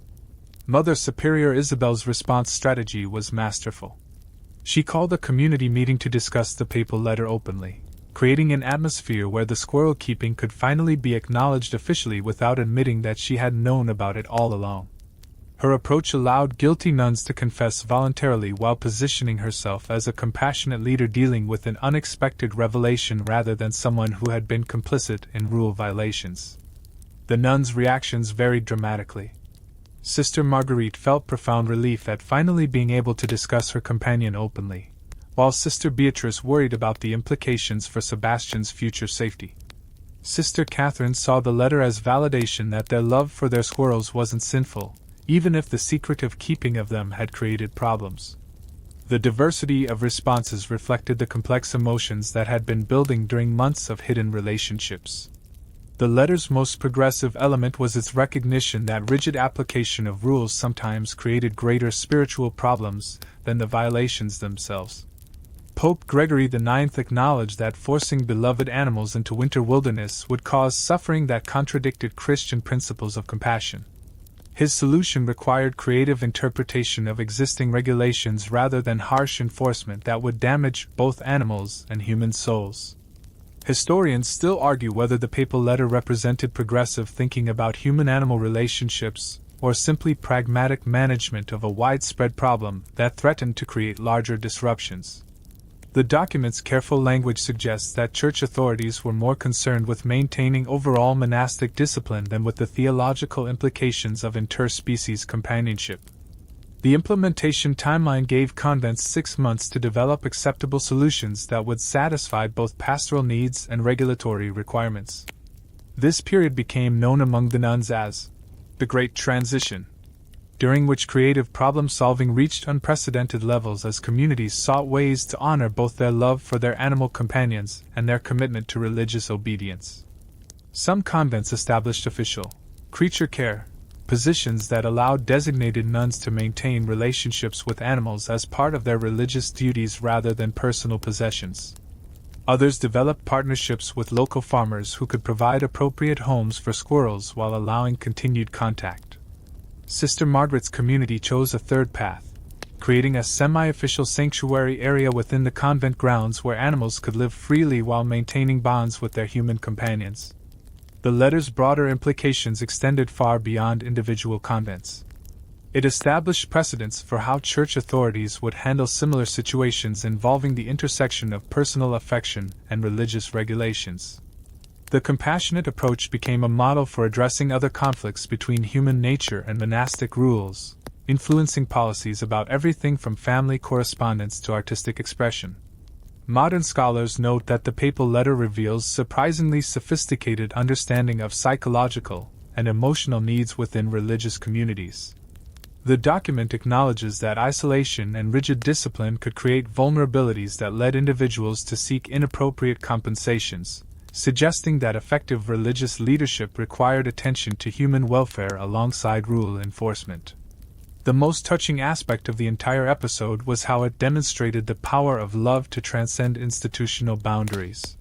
[SPEAKER 1] Mother Superior Isabel's response strategy was masterful. She called a community meeting to discuss the papal letter openly, creating an atmosphere where the squirrel keeping could finally be acknowledged officially without admitting that she had known about it all along. Her approach allowed guilty nuns to confess voluntarily while positioning herself as a compassionate leader dealing with an unexpected revelation rather than someone who had been complicit in rule violations. The nuns' reactions varied dramatically. Sister Marguerite felt profound relief at finally being able to discuss her companion openly, while Sister Beatrice worried about the implications for Sebastian's future safety. Sister Catherine saw the letter as validation that their love for their squirrels wasn't sinful, even if the secretive keeping of them had created problems. The diversity of responses reflected the complex emotions that had been building during months of hidden relationships. The letter's most progressive element was its recognition that rigid application of rules sometimes created greater spiritual problems than the violations themselves. Pope Gregory IX acknowledged that forcing beloved animals into winter wilderness would cause suffering that contradicted Christian principles of compassion. His solution required creative interpretation of existing regulations rather than harsh enforcement that would damage both animals and human souls. Historians still argue whether the papal letter represented progressive thinking about human-animal relationships, or simply pragmatic management of a widespread problem that threatened to create larger disruptions. The document's careful language suggests that church authorities were more concerned with maintaining overall monastic discipline than with the theological implications of interspecies companionship. The implementation timeline gave convents 6 months to develop acceptable solutions that would satisfy both pastoral needs and regulatory requirements. This period became known among the nuns as the Great Transition, during which creative problem-solving reached unprecedented levels as communities sought ways to honor both their love for their animal companions and their commitment to religious obedience. Some convents established official creature care positions that allowed designated nuns to maintain relationships with animals as part of their religious duties rather than personal possessions. Others developed partnerships with local farmers who could provide appropriate homes for squirrels while allowing continued contact. Sister Margaret's community chose a third path, creating a semi-official sanctuary area within the convent grounds where animals could live freely while maintaining bonds with their human companions. The letter's broader implications extended far beyond individual convents. It established precedents for how church authorities would handle similar situations involving the intersection of personal affection and religious regulations. The compassionate approach became a model for addressing other conflicts between human nature and monastic rules, influencing policies about everything from family correspondence to artistic expression. Modern scholars note that the papal letter reveals surprisingly sophisticated understanding of psychological and emotional needs within religious communities. The document acknowledges that isolation and rigid discipline could create vulnerabilities that led individuals to seek inappropriate compensations, suggesting that effective religious leadership required attention to human welfare alongside rule enforcement. The most touching aspect of the entire episode was how it demonstrated the power of love to transcend institutional boundaries.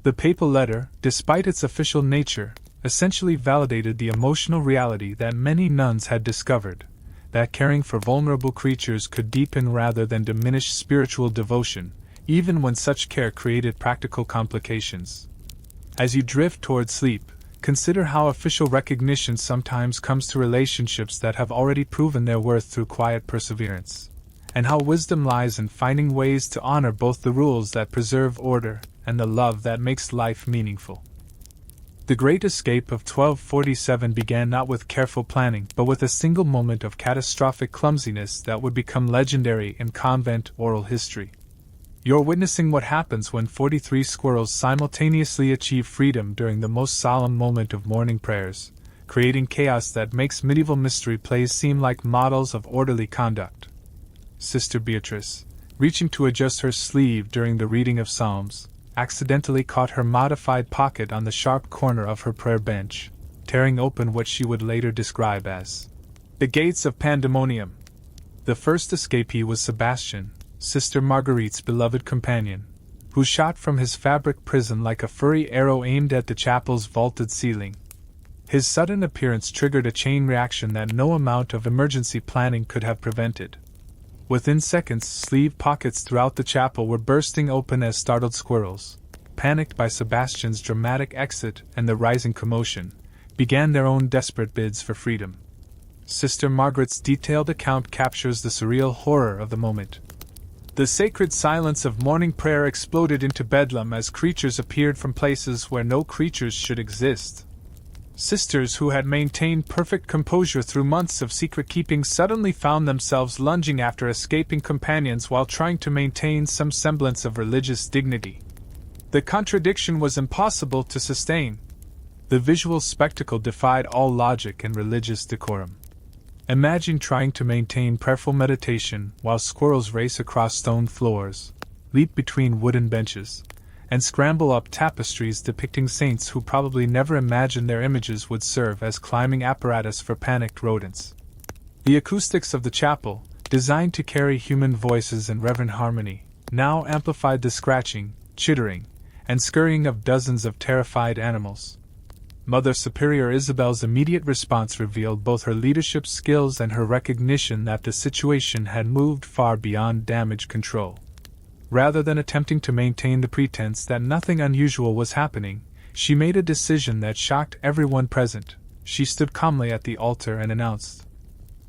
[SPEAKER 1] The papal letter, despite its official nature, essentially validated the emotional reality that many nuns had discovered, that caring for vulnerable creatures could deepen rather than diminish spiritual devotion, even when such care created practical complications. As you drift toward sleep, consider how official recognition sometimes comes to relationships that have already proven their worth through quiet perseverance, and how wisdom lies in finding ways to honor both the rules that preserve order and the love that makes life meaningful. The Great Escape of 1247 began not with careful planning but with a single moment of catastrophic clumsiness that would become legendary in convent oral history. You're witnessing what happens when 43 squirrels simultaneously achieve freedom during the most solemn moment of morning prayers, creating chaos that makes medieval mystery plays seem like models of orderly conduct. Sister Beatrice, reaching to adjust her sleeve during the reading of Psalms, accidentally caught her modified pocket on the sharp corner of her prayer bench, tearing open what she would later describe as the gates of pandemonium. The first escapee was Sebastian, Sister Marguerite's beloved companion, who shot from his fabric prison like a furry arrow aimed at the chapel's vaulted ceiling. His sudden appearance triggered a chain reaction that no amount of emergency planning could have prevented. Within seconds, sleeve pockets throughout the chapel were bursting open as startled squirrels, panicked by Sebastian's dramatic exit and the rising commotion, began their own desperate bids for freedom. Sister Margaret's detailed account captures the surreal horror of the moment. The sacred silence of morning prayer exploded into bedlam as creatures appeared from places where no creatures should exist. Sisters who had maintained perfect composure through months of secret keeping suddenly found themselves lunging after escaping companions while trying to maintain some semblance of religious dignity. The contradiction was impossible to sustain. The visual spectacle defied all logic and religious decorum. Imagine trying to maintain prayerful meditation while squirrels race across stone floors, leap between wooden benches, and scramble up tapestries depicting saints who probably never imagined their images would serve as climbing apparatus for panicked rodents. The acoustics of the chapel, designed to carry human voices in reverent harmony, now amplified the scratching, chittering, and scurrying of dozens of terrified animals. Mother Superior Isabel's immediate response revealed both her leadership skills and her recognition that the situation had moved far beyond damage control. Rather than attempting to maintain the pretense that nothing unusual was happening, she made a decision that shocked everyone present. She stood calmly at the altar and announced,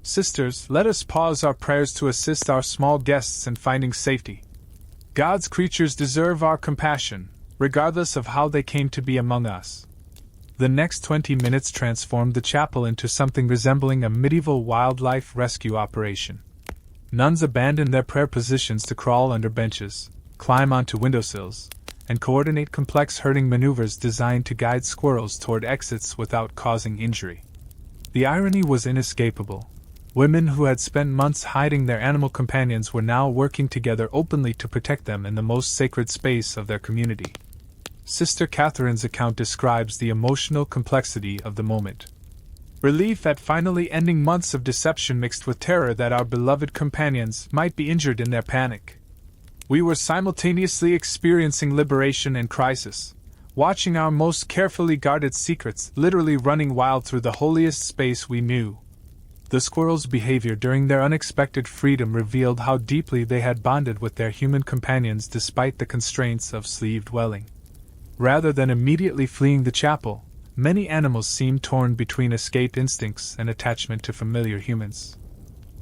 [SPEAKER 1] "Sisters, let us pause our prayers to assist our small guests in finding safety. God's creatures deserve our compassion, regardless of how they came to be among us." The next 20 minutes transformed the chapel into something resembling a medieval wildlife rescue operation. Nuns abandoned their prayer positions to crawl under benches, climb onto windowsills, and coordinate complex herding maneuvers designed to guide squirrels toward exits without causing injury. The irony was inescapable. Women who had spent months hiding their animal companions were now working together openly to protect them in the most sacred space of their community. Sister Catherine's account describes the emotional complexity of the moment. Relief at finally ending months of deception mixed with terror that our beloved companions might be injured in their panic. We were simultaneously experiencing liberation and crisis, watching our most carefully guarded secrets literally running wild through the holiest space we knew. The squirrels' behavior during their unexpected freedom revealed how deeply they had bonded with their human companions despite the constraints of sleeve dwelling. Rather than immediately fleeing the chapel, many animals seemed torn between escape instincts and attachment to familiar humans.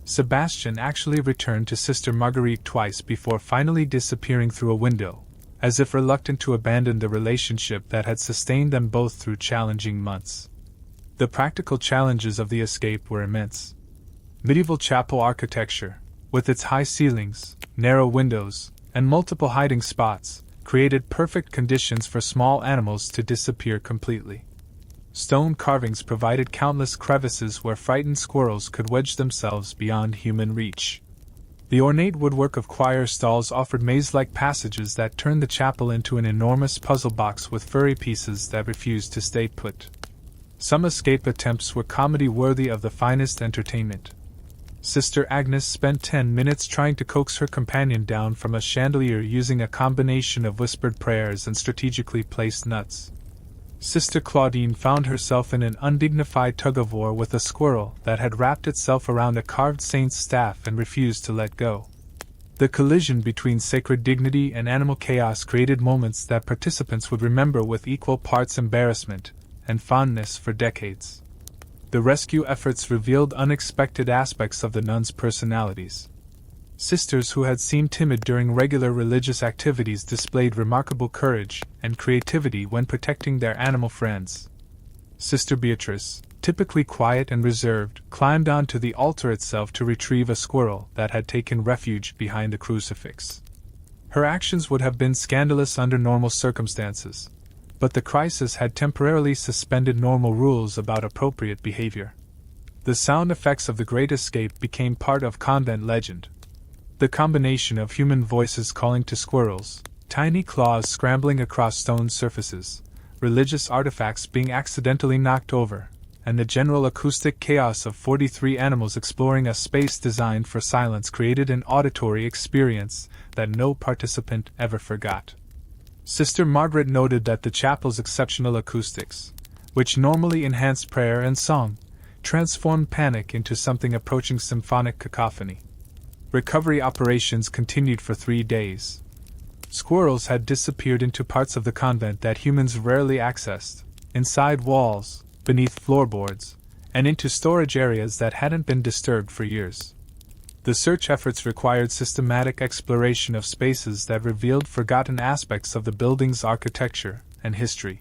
[SPEAKER 1] Sebastian actually returned to Sister Marguerite twice before finally disappearing through a window, as if reluctant to abandon the relationship that had sustained them both through challenging months. The practical challenges of the escape were immense. Medieval chapel architecture, with its high ceilings, narrow windows, and multiple hiding spots, created perfect conditions for small animals to disappear completely. Stone carvings provided countless crevices where frightened squirrels could wedge themselves beyond human reach. The ornate woodwork of choir stalls offered maze-like passages that turned the chapel into an enormous puzzle box with furry pieces that refused to stay put. Some escape attempts were comedy worthy of the finest entertainment. Sister Agnes spent 10 minutes trying to coax her companion down from a chandelier using a combination of whispered prayers and strategically placed nuts. Sister Claudine found herself in an undignified tug-of-war with a squirrel that had wrapped itself around a carved saint's staff and refused to let go. The collision between sacred dignity and animal chaos created moments that participants would remember with equal parts embarrassment and fondness for decades. The rescue efforts revealed unexpected aspects of the nuns' personalities. Sisters who had seemed timid during regular religious activities displayed remarkable courage and creativity when protecting their animal friends. Sister Beatrice, typically quiet and reserved, climbed onto the altar itself to retrieve a squirrel that had taken refuge behind the crucifix. Her actions would have been scandalous under normal circumstances, but the crisis had temporarily suspended normal rules about appropriate behavior. The sound effects of the Great Escape became part of convent legend. The combination of human voices calling to squirrels, tiny claws scrambling across stone surfaces, religious artifacts being accidentally knocked over, and the general acoustic chaos of 43 animals exploring a space designed for silence created an auditory experience that no participant ever forgot. Sister Margaret noted that the chapel's exceptional acoustics, which normally enhanced prayer and song, transformed panic into something approaching symphonic cacophony. Recovery operations continued for 3 days. Squirrels had disappeared into parts of the convent that humans rarely accessed, inside walls, beneath floorboards, and into storage areas that hadn't been disturbed for years. The search efforts required systematic exploration of spaces that revealed forgotten aspects of the building's architecture and history.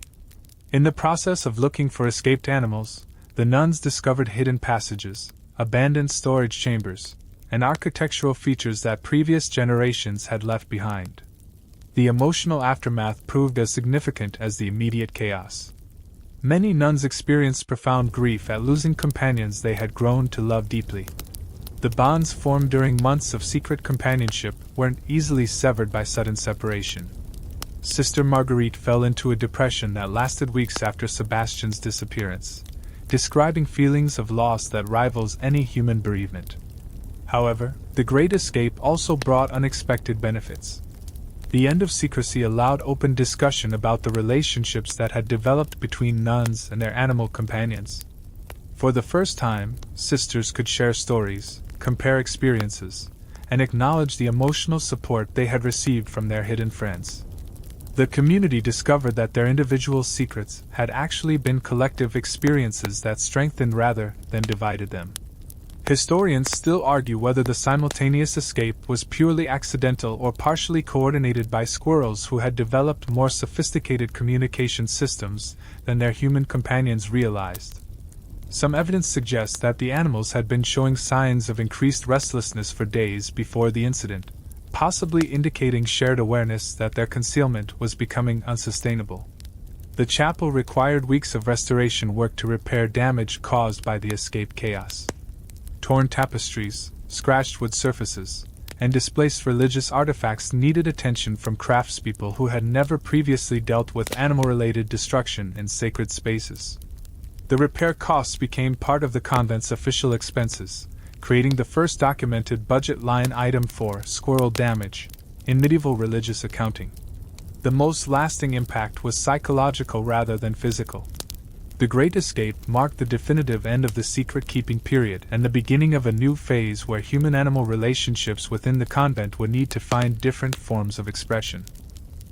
[SPEAKER 1] In the process of looking for escaped animals, the nuns discovered hidden passages, abandoned storage chambers, and architectural features that previous generations had left behind. The emotional aftermath proved as significant as the immediate chaos. Many nuns experienced profound grief at losing companions they had grown to love deeply. The bonds formed during months of secret companionship weren't easily severed by sudden separation. Sister Marguerite fell into a depression that lasted weeks after Sebastian's disappearance, describing feelings of loss that rivals any human bereavement. However, the Great Escape also brought unexpected benefits. The end of secrecy allowed open discussion about the relationships that had developed between nuns and their animal companions. For the first time, sisters could share stories, compare experiences, and acknowledge the emotional support they had received from their hidden friends. The community discovered that their individual secrets had actually been collective experiences that strengthened rather than divided them. Historians still argue whether the simultaneous escape was purely accidental or partially coordinated by squirrels who had developed more sophisticated communication systems than their human companions realized. Some evidence suggests that the animals had been showing signs of increased restlessness for days before the incident, possibly indicating shared awareness that their concealment was becoming unsustainable. The chapel required weeks of restoration work to repair damage caused by the escape chaos. Torn tapestries, scratched wood surfaces, and displaced religious artifacts needed attention from craftspeople who had never previously dealt with animal-related destruction in sacred spaces. The repair costs became part of the convent's official expenses, creating the first documented budget line item for squirrel damage in medieval religious accounting. The most lasting impact was psychological rather than physical. The Great Escape marked the definitive end of the secret-keeping period and the beginning of a new phase where human-animal relationships within the convent would need to find different forms of expression.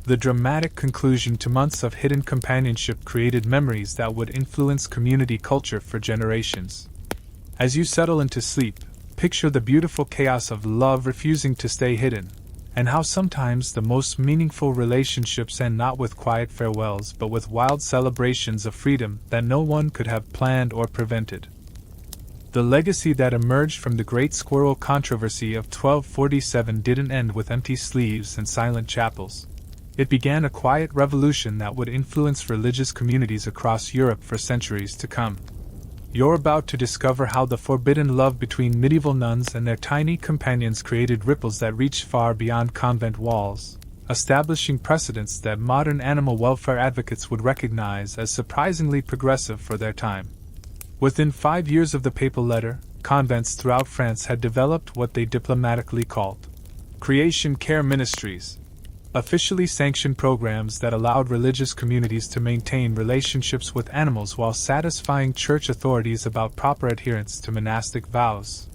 [SPEAKER 1] The dramatic conclusion to months of hidden companionship created memories that would influence community culture for generations. As you settle into sleep, picture the beautiful chaos of love refusing to stay hidden, and how sometimes the most meaningful relationships end not with quiet farewells but with wild celebrations of freedom that no one could have planned or prevented. The legacy that emerged from the Great Squirrel controversy of 1247 didn't end with empty sleeves and silent chapels. It began a quiet revolution that would influence religious communities across Europe for centuries to come. You're about to discover how the forbidden love between medieval nuns and their tiny companions created ripples that reached far beyond convent walls, establishing precedents that modern animal welfare advocates would recognize as surprisingly progressive for their time. Within 5 years of the papal letter, convents throughout France had developed what they diplomatically called creation care ministries, officially sanctioned programs that allowed religious communities to maintain relationships with animals while satisfying church authorities about proper adherence to monastic vows.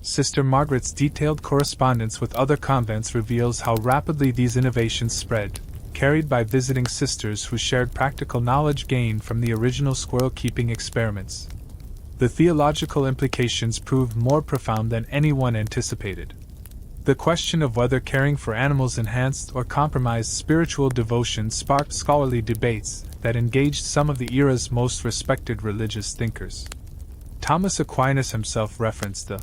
[SPEAKER 1] Sister Margaret's detailed correspondence with other convents reveals how rapidly these innovations spread, carried by visiting sisters who shared practical knowledge gained from the original squirrel-keeping experiments. The theological implications proved more profound than anyone anticipated. The question of whether caring for animals enhanced or compromised spiritual devotion sparked scholarly debates that engaged some of the era's most respected religious thinkers. Thomas Aquinas himself referenced the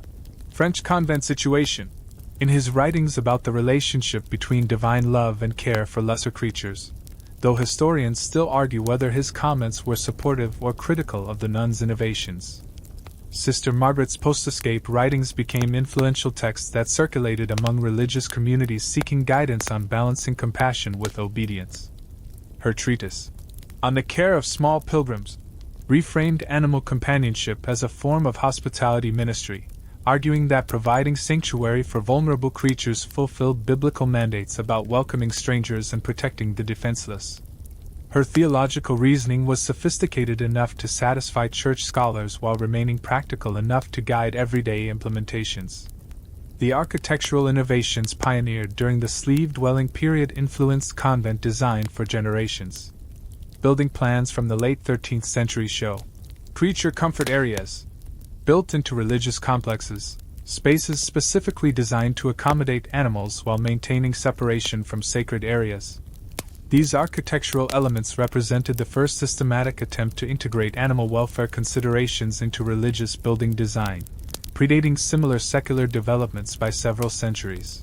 [SPEAKER 1] French convent situation in his writings about the relationship between divine love and care for lesser creatures, though historians still argue whether his comments were supportive or critical of the nuns' innovations. Sister Margaret's post-escape writings became influential texts that circulated among religious communities seeking guidance on balancing compassion with obedience. Her treatise, On the Care of Small Pilgrims, reframed animal companionship as a form of hospitality ministry, arguing that providing sanctuary for vulnerable creatures fulfilled biblical mandates about welcoming strangers and protecting the defenseless. Her theological reasoning was sophisticated enough to satisfy church scholars while remaining practical enough to guide everyday implementations. The architectural innovations pioneered during the sleeve-dwelling period influenced convent design for generations. Building plans from the late 13th century show Creature comfort areas. Built into religious complexes, spaces specifically designed to accommodate animals while maintaining separation from sacred areas. These architectural elements represented the first systematic attempt to integrate animal welfare considerations into religious building design, predating similar secular developments by several centuries.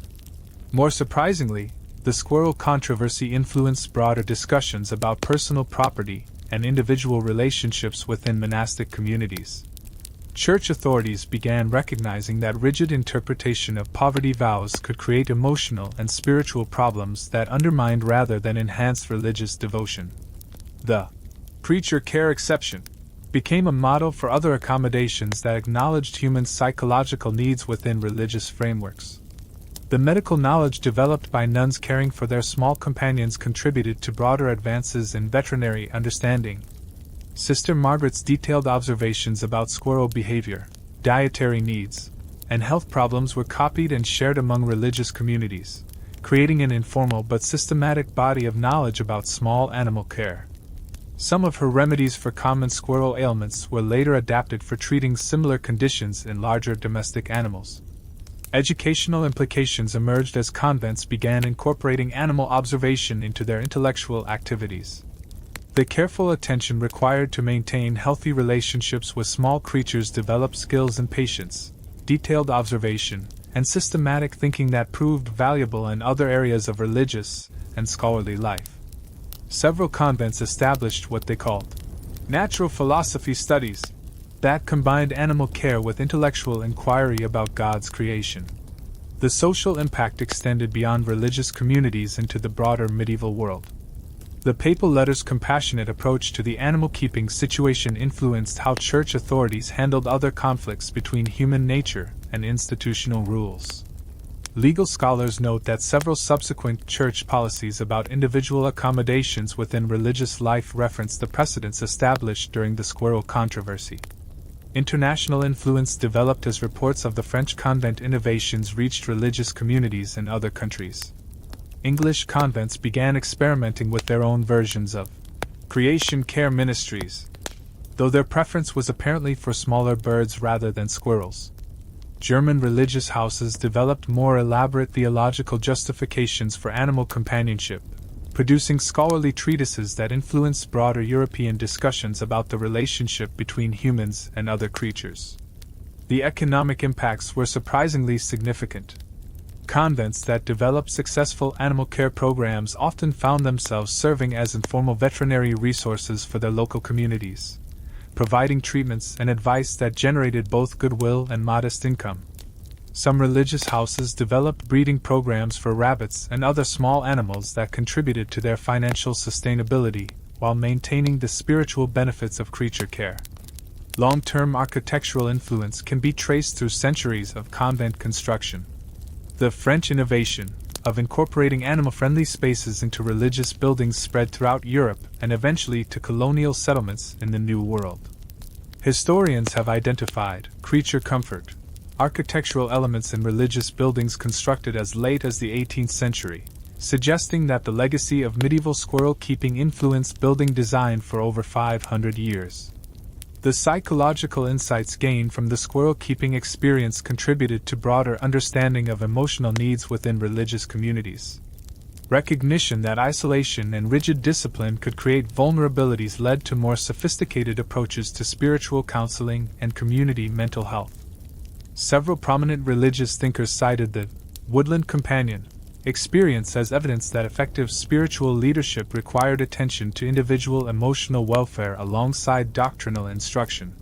[SPEAKER 1] More surprisingly, the squirrel controversy influenced broader discussions about personal property and individual relationships within monastic communities. Church authorities began recognizing that rigid interpretation of poverty vows could create emotional and spiritual problems that undermined rather than enhanced religious devotion. The creature care exception became a model for other accommodations that acknowledged human psychological needs within religious frameworks. The medical knowledge developed by nuns caring for their small companions contributed to broader advances in veterinary understanding. Sister Margaret's detailed observations about squirrel behavior, dietary needs, and health problems were copied and shared among religious communities, creating an informal but systematic body of knowledge about small animal care. Some of her remedies for common squirrel ailments were later adapted for treating similar conditions in larger domestic animals. Educational implications emerged as convents began incorporating animal observation into their intellectual activities. The careful attention required to maintain healthy relationships with small creatures developed skills in patience, detailed observation, and systematic thinking that proved valuable in other areas of religious and scholarly life. Several convents established what they called natural philosophy studies that combined animal care with intellectual inquiry about God's creation. The social impact extended beyond religious communities into the broader medieval world. The papal letter's compassionate approach to the animal-keeping situation influenced how church authorities handled other conflicts between human nature and institutional rules. Legal scholars note that several subsequent church policies about individual accommodations within religious life reference the precedents established during the squirrel controversy. International influence developed as reports of the French convent innovations reached religious communities in other countries. English convents began experimenting with their own versions of creation care ministries, though their preference was apparently for smaller birds rather than squirrels. German religious houses developed more elaborate theological justifications for animal companionship, producing scholarly treatises that influenced broader European discussions about the relationship between humans and other creatures. The economic impacts were surprisingly significant. Convents that developed successful animal care programs often found themselves serving as informal veterinary resources for their local communities, providing treatments and advice that generated both goodwill and modest income. Some religious houses developed breeding programs for rabbits and other small animals that contributed to their financial sustainability while maintaining the spiritual benefits of creature care. Long-term architectural influence can be traced through centuries of convent construction. The French innovation of incorporating animal-friendly spaces into religious buildings spread throughout Europe and eventually to colonial settlements in the New World. Historians have identified creature comfort architectural elements in religious buildings constructed as late as the 18th century, suggesting that the legacy of medieval squirrel keeping influenced building design for over 500 years. The psychological insights gained from the squirrel keeping experience contributed to broader understanding of emotional needs within religious communities. Recognition that isolation and rigid discipline could create vulnerabilities led to more sophisticated approaches to spiritual counseling and community mental health. Several prominent religious thinkers cited the woodland companion experience as evidence that effective spiritual leadership required attention to individual emotional welfare alongside doctrinal instruction.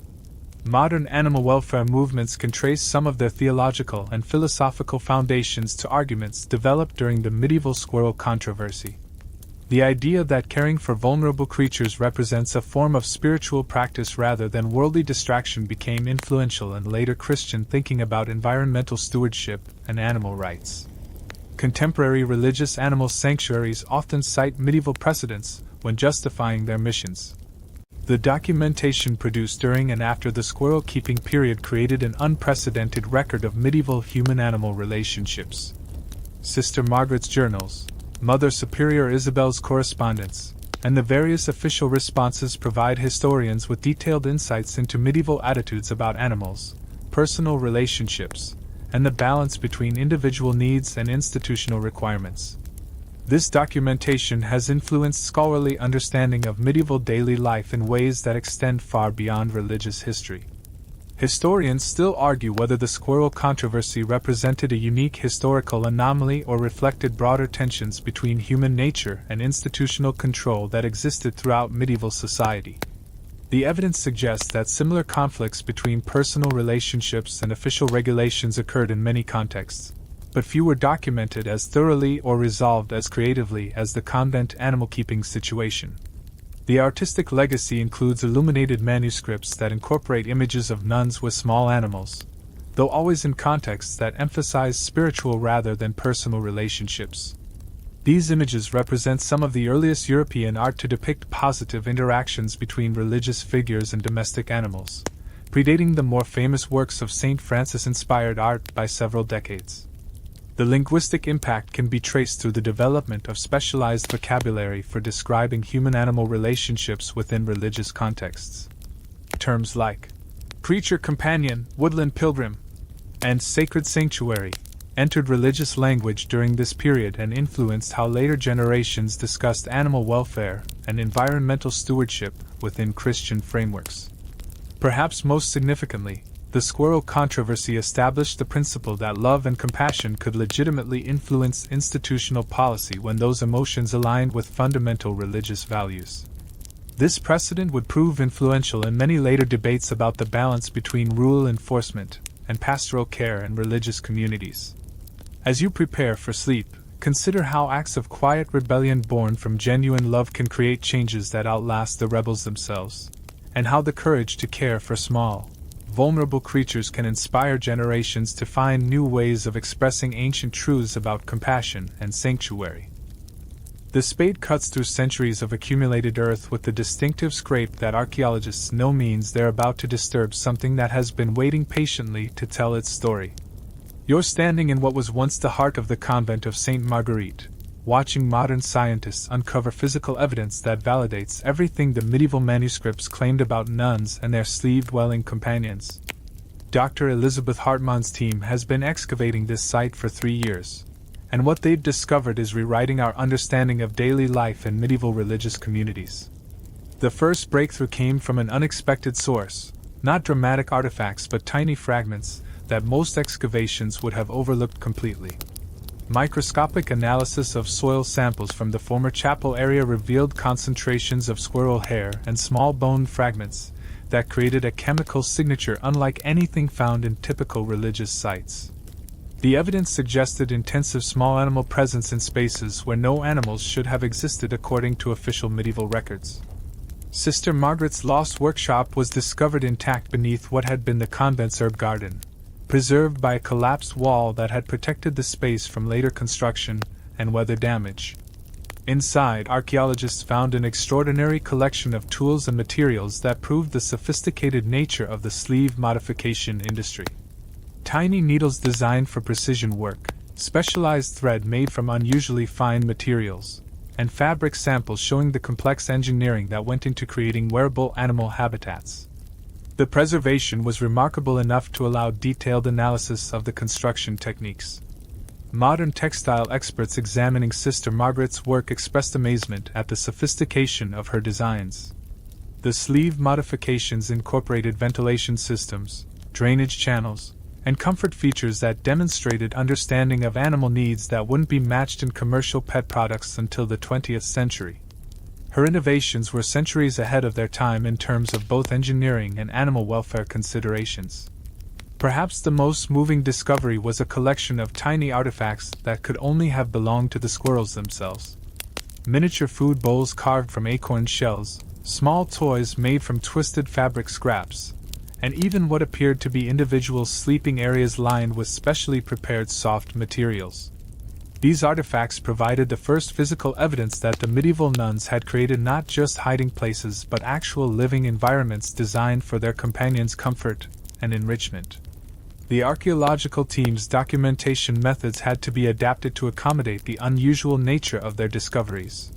[SPEAKER 1] Modern animal welfare movements can trace some of their theological and philosophical foundations to arguments developed during the medieval squirrel controversy. The idea that caring for vulnerable creatures represents a form of spiritual practice rather than worldly distraction became influential in later Christian thinking about environmental stewardship and animal rights. Contemporary religious animal sanctuaries often cite medieval precedents when justifying their missions. The documentation produced during and after the squirrel keeping period created an unprecedented record of medieval human-animal relationships. Sister Margaret's journals, Mother Superior Isabel's correspondence, and the various official responses provide historians with detailed insights into medieval attitudes about animals, personal relationships, and the balance between individual needs and institutional requirements. This documentation has influenced scholarly understanding of medieval daily life in ways that extend far beyond religious history. Historians still argue whether the squirrel controversy represented a unique historical anomaly or reflected broader tensions between human nature and institutional control that existed throughout medieval society. The evidence suggests that similar conflicts between personal relationships and official regulations occurred in many contexts, but few were documented as thoroughly or resolved as creatively as the convent animal-keeping situation. The artistic legacy includes illuminated manuscripts that incorporate images of nuns with small animals, though always in contexts that emphasize spiritual rather than personal relationships. These images represent some of the earliest European art to depict positive interactions between religious figures and domestic animals, predating the more famous works of St. Francis-inspired art by several decades. The linguistic impact can be traced through the development of specialized vocabulary for describing human-animal relationships within religious contexts. Terms like creature companion, woodland pilgrim, and sacred sanctuary entered religious language during this period and influenced how later generations discussed animal welfare and environmental stewardship within Christian frameworks. Perhaps most significantly, the squirrel controversy established the principle that love and compassion could legitimately influence institutional policy when those emotions aligned with fundamental religious values. This precedent would prove influential in many later debates about the balance between rule enforcement and pastoral care in religious communities. As you prepare for sleep, consider how acts of quiet rebellion born from genuine love can create changes that outlast the rebels themselves, and how the courage to care for small, vulnerable creatures can inspire generations to find new ways of expressing ancient truths about compassion and sanctuary. The spade cuts through centuries of accumulated earth with the distinctive scrape that archaeologists know means they're about to disturb something that has been waiting patiently to tell its story. You're standing in what was once the heart of the convent of St. Marguerite, watching modern scientists uncover physical evidence that validates everything the medieval manuscripts claimed about nuns and their sleeve-dwelling companions. Dr. Elizabeth Hartmann's team has been excavating this site for 3 years, and what they've discovered is rewriting our understanding of daily life in medieval religious communities. The first breakthrough came from an unexpected source, not dramatic artifacts but tiny fragments that most excavations would have overlooked completely. Microscopic analysis of soil samples from the former chapel area revealed concentrations of squirrel hair and small bone fragments that created a chemical signature unlike anything found in typical religious sites. The evidence suggested intensive small animal presence in spaces where no animals should have existed according to official medieval records. Sister Margaret's lost workshop was discovered intact beneath what had been the convent's herb garden, preserved by a collapsed wall that had protected the space from later construction and weather damage. Inside, archaeologists found an extraordinary collection of tools and materials that proved the sophisticated nature of the sleeve modification industry. Tiny needles designed for precision work, specialized thread made from unusually fine materials, and fabric samples showing the complex engineering that went into creating wearable animal habitats. The preservation was remarkable enough to allow detailed analysis of the construction techniques. Modern textile experts examining Sister Margaret's work expressed amazement at the sophistication of her designs. The sleeve modifications incorporated ventilation systems, drainage channels, and comfort features that demonstrated understanding of animal needs that wouldn't be matched in commercial pet products until the 20th century. Her innovations were centuries ahead of their time in terms of both engineering and animal welfare considerations. Perhaps the most moving discovery was a collection of tiny artifacts that could only have belonged to the squirrels themselves. Miniature food bowls carved from acorn shells, small toys made from twisted fabric scraps, and even what appeared to be individual sleeping areas lined with specially prepared soft materials. These artifacts provided the first physical evidence that the medieval nuns had created not just hiding places but actual living environments designed for their companions' comfort and enrichment. The archaeological team's documentation methods had to be adapted to accommodate the unusual nature of their discoveries.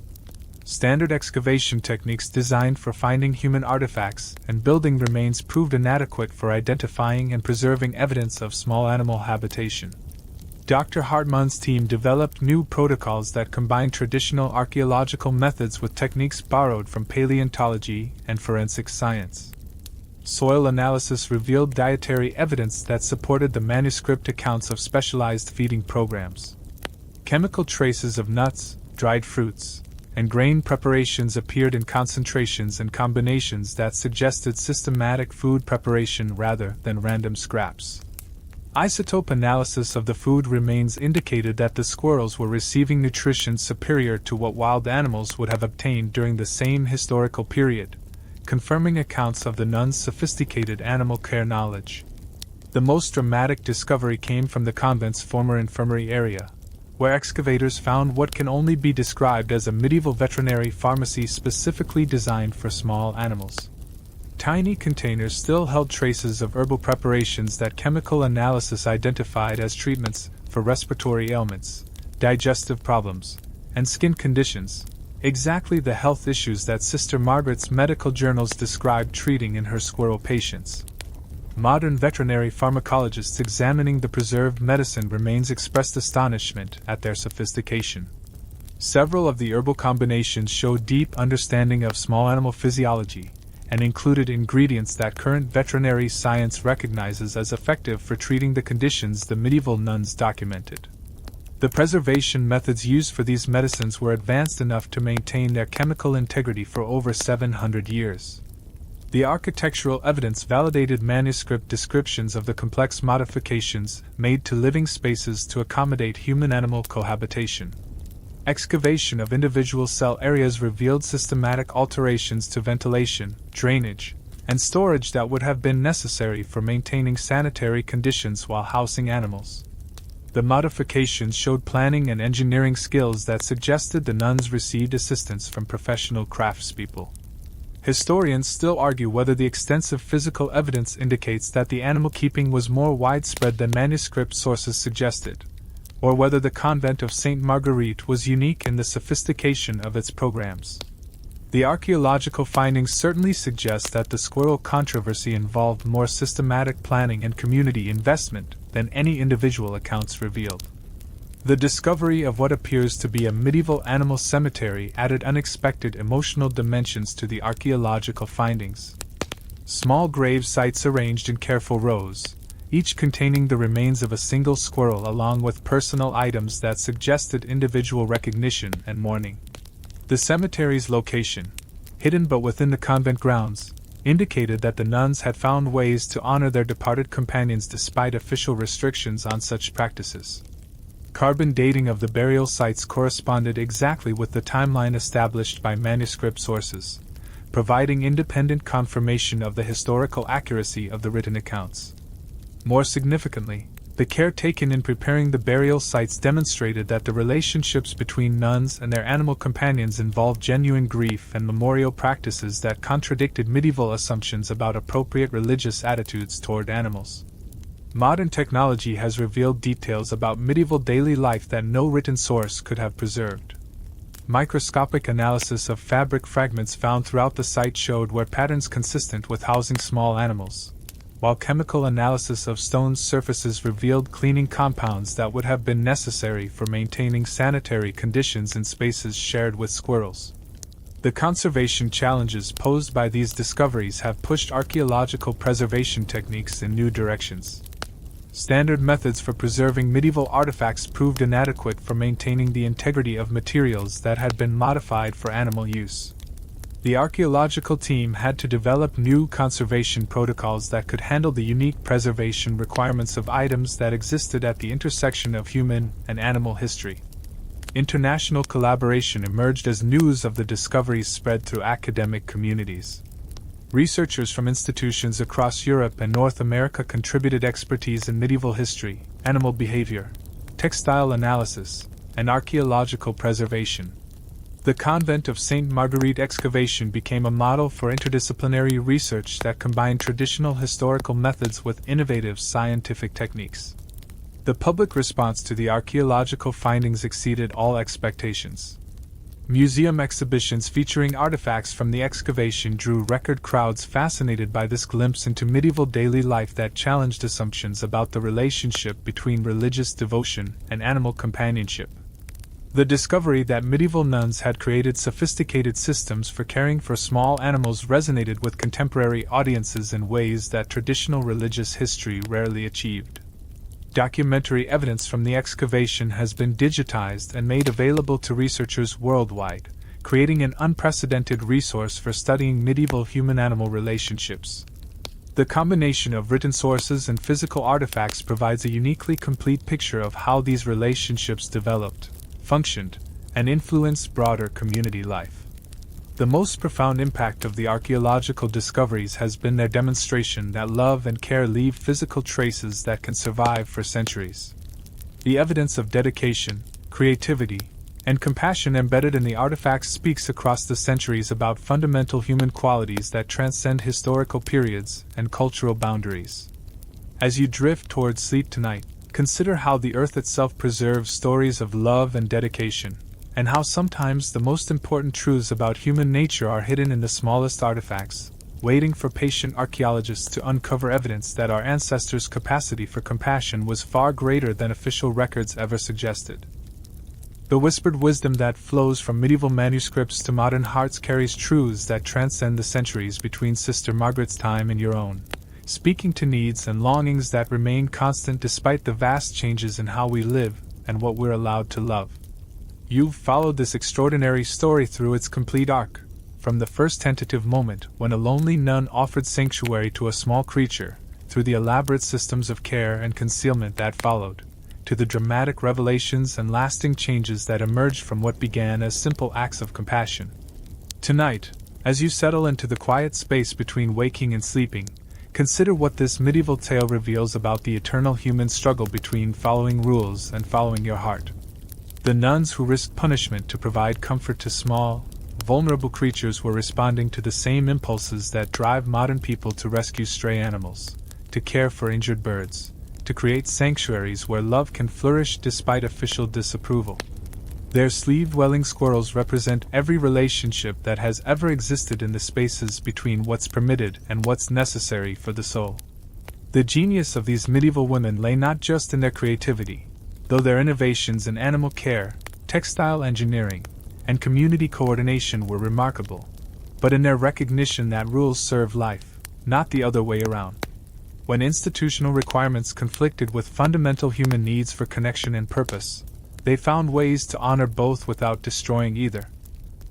[SPEAKER 1] Standard excavation techniques designed for finding human artifacts and building remains proved inadequate for identifying and preserving evidence of small animal habitation. Dr. Hartmann's team developed new protocols that combine traditional archaeological methods with techniques borrowed from paleontology and forensic science. Soil analysis revealed dietary evidence that supported the manuscript accounts of specialized feeding programs. Chemical traces of nuts, dried fruits, and grain preparations appeared in concentrations and combinations that suggested systematic food preparation rather than random scraps. Isotope analysis of the food remains indicated that the squirrels were receiving nutrition superior to what wild animals would have obtained during the same historical period, confirming accounts of the nuns' sophisticated animal care knowledge. The most dramatic discovery came from the convent's former infirmary area, where excavators found what can only be described as a medieval veterinary pharmacy specifically designed for small animals. Tiny containers still held traces of herbal preparations that chemical analysis identified as treatments for respiratory ailments, digestive problems, and skin conditions, exactly the health issues that Sister Margaret's medical journals described treating in her squirrel patients. Modern veterinary pharmacologists examining the preserved medicine remains expressed astonishment at their sophistication. Several of the herbal combinations show deep understanding of small animal physiology and included ingredients that current veterinary science recognizes as effective for treating the conditions the medieval nuns documented. The preservation methods used for these medicines were advanced enough to maintain their chemical integrity for over 700 years. The architectural evidence validated manuscript descriptions of the complex modifications made to living spaces to accommodate human-animal cohabitation. Excavation of individual cell areas revealed systematic alterations to ventilation, drainage, and storage that would have been necessary for maintaining sanitary conditions while housing animals. The modifications showed planning and engineering skills that suggested the nuns received assistance from professional craftspeople. Historians still argue whether the extensive physical evidence indicates that the animal keeping was more widespread than manuscript sources suggested, or whether the convent of St. Marguerite was unique in the sophistication of its programs. The archaeological findings certainly suggest that the squirrel controversy involved more systematic planning and community investment than any individual accounts revealed. The discovery of what appears to be a medieval animal cemetery added unexpected emotional dimensions to the archaeological findings. Small grave sites arranged in careful rows, each containing the remains of a single squirrel along with personal items that suggested individual recognition and mourning. The cemetery's location, hidden but within the convent grounds, indicated that the nuns had found ways to honor their departed companions despite official restrictions on such practices. Carbon dating of the burial sites corresponded exactly with the timeline established by manuscript sources, providing independent confirmation of the historical accuracy of the written accounts. More significantly, the care taken in preparing the burial sites demonstrated that the relationships between nuns and their animal companions involved genuine grief and memorial practices that contradicted medieval assumptions about appropriate religious attitudes toward animals. Modern technology has revealed details about medieval daily life that no written source could have preserved. Microscopic analysis of fabric fragments found throughout the site showed where patterns consistent with housing small animals, while chemical analysis of stone surfaces revealed cleaning compounds that would have been necessary for maintaining sanitary conditions in spaces shared with squirrels. The conservation challenges posed by these discoveries have pushed archaeological preservation techniques in new directions. Standard methods for preserving medieval artifacts proved inadequate for maintaining the integrity of materials that had been modified for animal use. The archaeological team had to develop new conservation protocols that could handle the unique preservation requirements of items that existed at the intersection of human and animal history. International collaboration emerged as news of the discoveries spread through academic communities. Researchers from institutions across Europe and North America contributed expertise in medieval history, animal behavior, textile analysis, and archaeological preservation. The convent of St. Marguerite excavation became a model for interdisciplinary research that combined traditional historical methods with innovative scientific techniques. The public response to the archaeological findings exceeded all expectations. Museum exhibitions featuring artifacts from the excavation drew record crowds fascinated by this glimpse into medieval daily life that challenged assumptions about the relationship between religious devotion and animal companionship. The discovery that medieval nuns had created sophisticated systems for caring for small animals resonated with contemporary audiences in ways that traditional religious history rarely achieved. Documentary evidence from the excavation has been digitized and made available to researchers worldwide, creating an unprecedented resource for studying medieval human-animal relationships. The combination of written sources and physical artifacts provides a uniquely complete picture of how these relationships developed, functioned, and influenced broader community life. The most profound impact of the archaeological discoveries has been their demonstration that love and care leave physical traces that can survive for centuries. The evidence of dedication, creativity, and compassion embedded in the artifacts speaks across the centuries about fundamental human qualities that transcend historical periods and cultural boundaries. As you drift towards sleep tonight, consider how the earth itself preserves stories of love and dedication, and how sometimes the most important truths about human nature are hidden in the smallest artifacts, waiting for patient archaeologists to uncover evidence that our ancestors' capacity for compassion was far greater than official records ever suggested. The whispered wisdom that flows from medieval manuscripts to modern hearts carries truths that transcend the centuries between Sister Margaret's time and your own, speaking to needs and longings that remain constant despite the vast changes in how we live and what we're allowed to love. You've followed this extraordinary story through its complete arc, from the first tentative moment when a lonely nun offered sanctuary to a small creature, through the elaborate systems of care and concealment that followed, to the dramatic revelations and lasting changes that emerged from what began as simple acts of compassion. Tonight, as you settle into the quiet space between waking and sleeping, consider what this medieval tale reveals about the eternal human struggle between following rules and following your heart. The nuns who risked punishment to provide comfort to small, vulnerable creatures were responding to the same impulses that drive modern people to rescue stray animals, to care for injured birds, to create sanctuaries where love can flourish despite official disapproval. Their sleeve-dwelling squirrels represent every relationship that has ever existed in the spaces between what's permitted and what's necessary for the soul. The genius of these medieval women lay not just in their creativity, though their innovations in animal care, textile engineering, and community coordination were remarkable, but in their recognition that rules serve life, not the other way around. When institutional requirements conflicted with fundamental human needs for connection and purpose, they found ways to honor both without destroying either.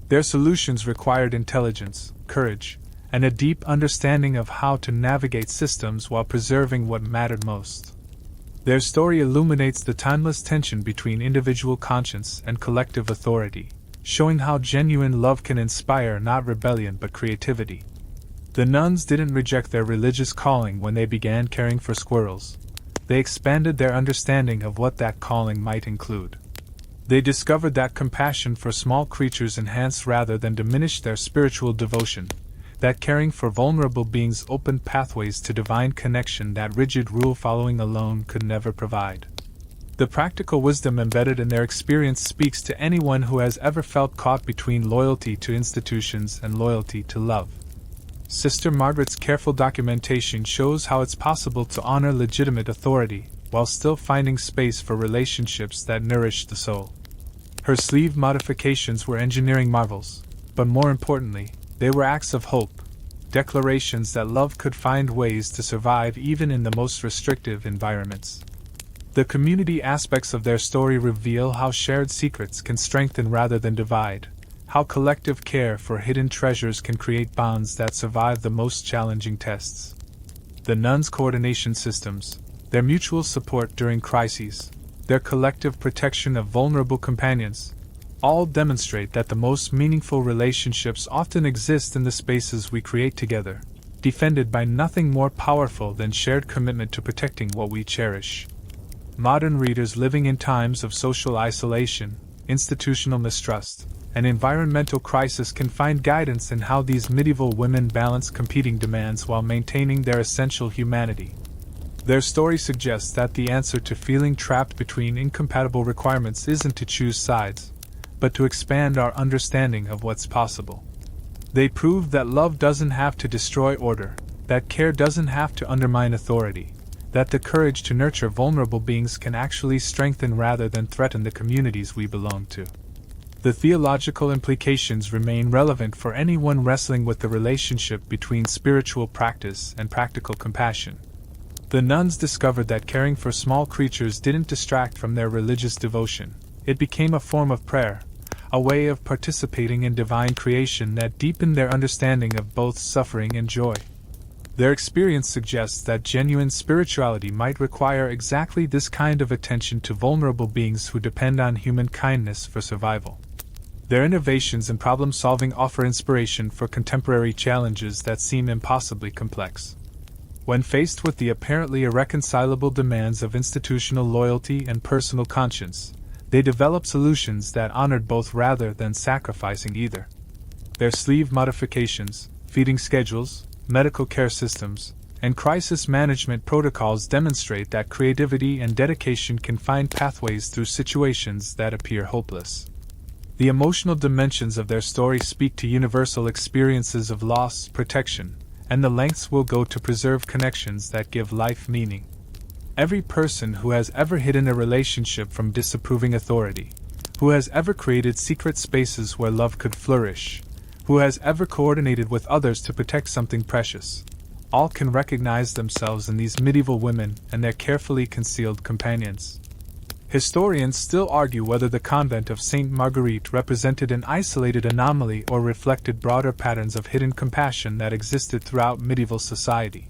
[SPEAKER 1] Their solutions required intelligence, courage, and a deep understanding of how to navigate systems while preserving what mattered most. Their story illuminates the timeless tension between individual conscience and collective authority, showing how genuine love can inspire not rebellion but creativity. The nuns didn't reject their religious calling when they began caring for squirrels. They expanded their understanding of what that calling might include. They discovered that compassion for small creatures enhanced rather than diminished their spiritual devotion, that caring for vulnerable beings opened pathways to divine connection that rigid rule-following alone could never provide. The practical wisdom embedded in their experience speaks to anyone who has ever felt caught between loyalty to institutions and loyalty to love. Sister Margaret's careful documentation shows how it's possible to honor legitimate authority while still finding space for relationships that nourish the soul. Her sleeve modifications were engineering marvels, but more importantly, they were acts of hope, declarations that love could find ways to survive even in the most restrictive environments. The community aspects of their story reveal how shared secrets can strengthen rather than divide, how collective care for hidden treasures can create bonds that survive the most challenging tests. The nuns' coordination systems, their mutual support during crises, their collective protection of vulnerable companions, all demonstrate that the most meaningful relationships often exist in the spaces we create together, defended by nothing more powerful than shared commitment to protecting what we cherish. Modern readers living in times of social isolation, institutional mistrust, and environmental crisis can find guidance in how these medieval women balance competing demands while maintaining their essential humanity. Their story suggests that the answer to feeling trapped between incompatible requirements isn't to choose sides, but to expand our understanding of what's possible. They proved that love doesn't have to destroy order, that care doesn't have to undermine authority, that the courage to nurture vulnerable beings can actually strengthen rather than threaten the communities we belong to. The theological implications remain relevant for anyone wrestling with the relationship between spiritual practice and practical compassion. The nuns discovered that caring for small creatures didn't distract from their religious devotion. It became a form of prayer, a way of participating in divine creation that deepened their understanding of both suffering and joy. Their experience suggests that genuine spirituality might require exactly this kind of attention to vulnerable beings who depend on human kindness for survival. Their innovations in problem-solving offer inspiration for contemporary challenges that seem impossibly complex. When faced with the apparently irreconcilable demands of institutional loyalty and personal conscience, they developed solutions that honored both rather than sacrificing either. Their sleeve modifications, feeding schedules, medical care systems, and crisis management protocols demonstrate that creativity and dedication can find pathways through situations that appear hopeless. The emotional dimensions of their story speak to universal experiences of loss, protection, and the lengths we'll go to preserve connections that give life meaning. Every person who has ever hidden a relationship from disapproving authority, who has ever created secret spaces where love could flourish, who has ever coordinated with others to protect something precious, all can recognize themselves in these medieval women and their carefully concealed companions. Historians still argue whether the convent of Sainte Marguerite represented an isolated anomaly or reflected broader patterns of hidden compassion that existed throughout medieval society.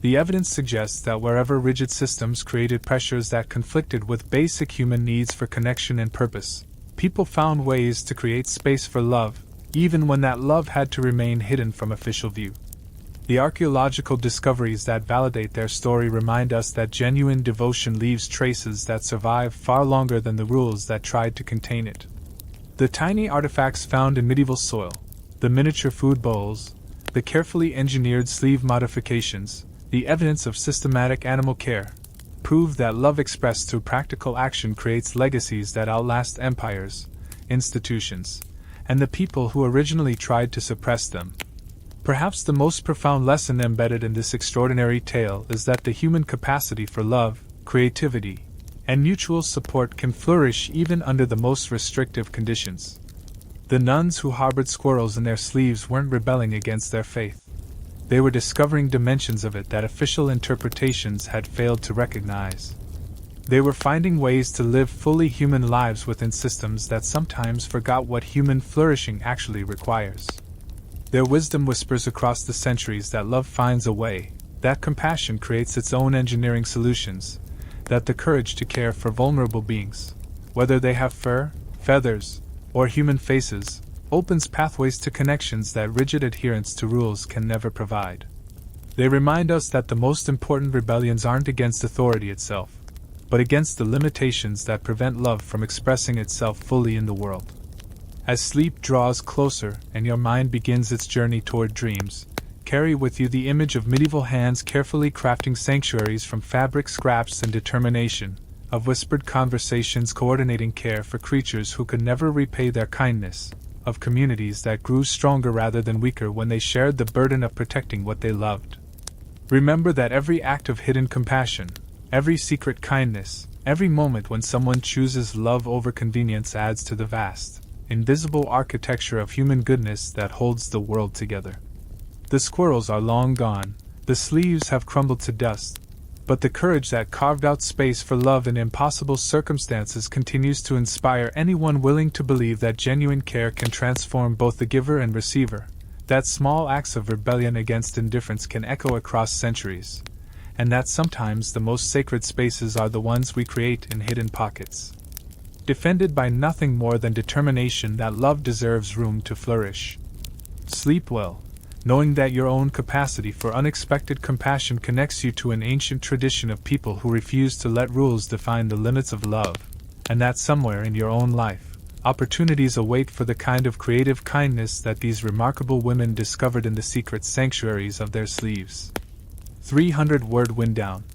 [SPEAKER 1] The evidence suggests that wherever rigid systems created pressures that conflicted with basic human needs for connection and purpose, people found ways to create space for love, even when that love had to remain hidden from official view. The archaeological discoveries that validate their story remind us that genuine devotion leaves traces that survive far longer than the rules that tried to contain it. The tiny artifacts found in medieval soil, the miniature food bowls, the carefully engineered sleeve modifications, the evidence of systematic animal care, prove that love expressed through practical action creates legacies that outlast empires, institutions, and the people who originally tried to suppress them. Perhaps the most profound lesson embedded in this extraordinary tale is that the human capacity for love, creativity, and mutual support can flourish even under the most restrictive conditions. The nuns who harbored squirrels in their sleeves weren't rebelling against their faith. They were discovering dimensions of it that official interpretations had failed to recognize. They were finding ways to live fully human lives within systems that sometimes forgot what human flourishing actually requires. Their wisdom whispers across the centuries that love finds a way, that compassion creates its own engineering solutions, that the courage to care for vulnerable beings, whether they have fur, feathers, or human faces, opens pathways to connections that rigid adherence to rules can never provide. They remind us that the most important rebellions aren't against authority itself, but against the limitations that prevent love from expressing itself fully in the world. As sleep draws closer and your mind begins its journey toward dreams, carry with you the image of medieval hands carefully crafting sanctuaries from fabric scraps and determination, of whispered conversations coordinating care for creatures who could never repay their kindness, of communities that grew stronger rather than weaker when they shared the burden of protecting what they loved. Remember that every act of hidden compassion, every secret kindness, every moment when someone chooses love over convenience adds to the vast, invisible architecture of human goodness that holds the world together. The squirrels are long gone, the sleeves have crumbled to dust, but the courage that carved out space for love in impossible circumstances continues to inspire anyone willing to believe that genuine care can transform both the giver and receiver, that small acts of rebellion against indifference can echo across centuries, and that sometimes the most sacred spaces are the ones we create in hidden pockets. Defended by nothing more than determination that love deserves room to flourish. Sleep well, knowing that your own capacity for unexpected compassion connects you to an ancient tradition of people who refuse to let rules define the limits of love, and that somewhere in your own life, opportunities await for the kind of creative kindness that these remarkable women discovered in the secret sanctuaries of their sleeves. 300-word wind down.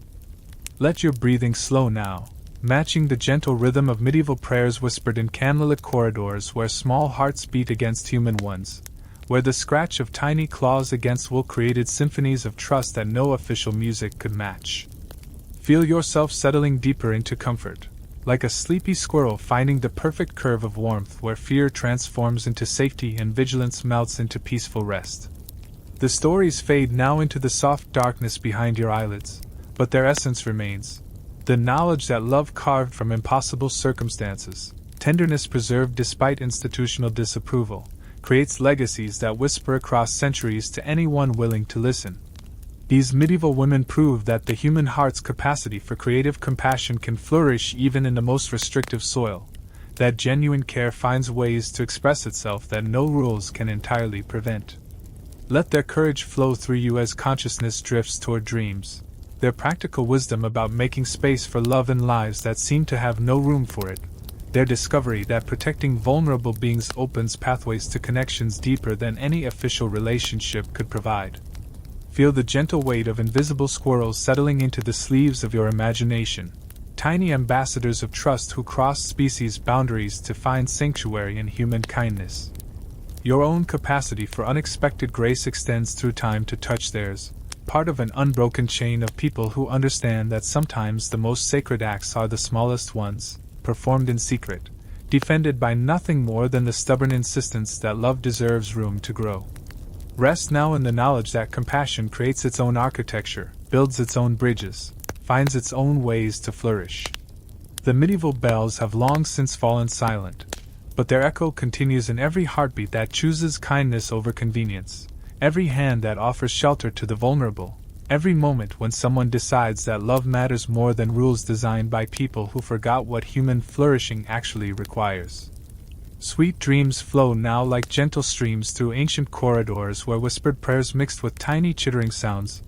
[SPEAKER 1] Let your breathing slow now. matching the gentle rhythm of medieval prayers whispered in candlelit corridors where small hearts beat against human ones, where the scratch of tiny claws against wool created symphonies of trust that no official music could match. Feel yourself settling deeper into comfort, like a sleepy squirrel finding the perfect curve of warmth where fear transforms into safety and vigilance melts into peaceful rest. The stories fade now into the soft darkness behind your eyelids, but their essence remains. The knowledge that love carved from impossible circumstances, tenderness preserved despite institutional disapproval, creates legacies that whisper across centuries to anyone willing to listen. These medieval women prove that the human heart's capacity for creative compassion can flourish even in the most restrictive soil, that genuine care finds ways to express itself that no rules can entirely prevent. Let their courage flow through you as consciousness drifts toward dreams, their practical wisdom about making space for love in lives that seem to have no room for it, their discovery that protecting vulnerable beings opens pathways to connections deeper than any official relationship could provide. Feel the gentle weight of invisible squirrels settling into the sleeves of your imagination, tiny ambassadors of trust who cross species boundaries to find sanctuary in human kindness. Your own capacity for unexpected grace extends through time to touch theirs, part of an unbroken chain of people who understand that sometimes the most sacred acts are the smallest ones, performed in secret, defended by nothing more than the stubborn insistence that love deserves room to grow. Rest now in the knowledge that compassion creates its own architecture, builds its own bridges, finds its own ways to flourish. The medieval bells have long since fallen silent, but their echo continues in every heartbeat that chooses kindness over convenience, every hand that offers shelter to the vulnerable, every moment when someone decides that love matters more than rules designed by people who forgot what human flourishing actually requires. Sweet dreams flow now like gentle streams through ancient corridors where whispered prayers mixed with tiny chittering sounds,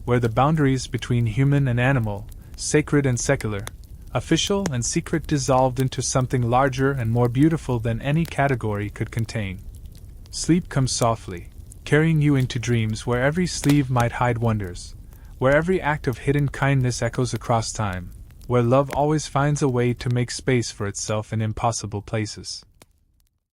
[SPEAKER 1] where the boundaries between human and animal, sacred and secular, official and secret dissolved into something larger and more beautiful than any category could contain. Sleep comes softly, carrying you into dreams where every sleeve might hide wonders, where every act of hidden kindness echoes across time, where love always finds a way to make space for itself in impossible places.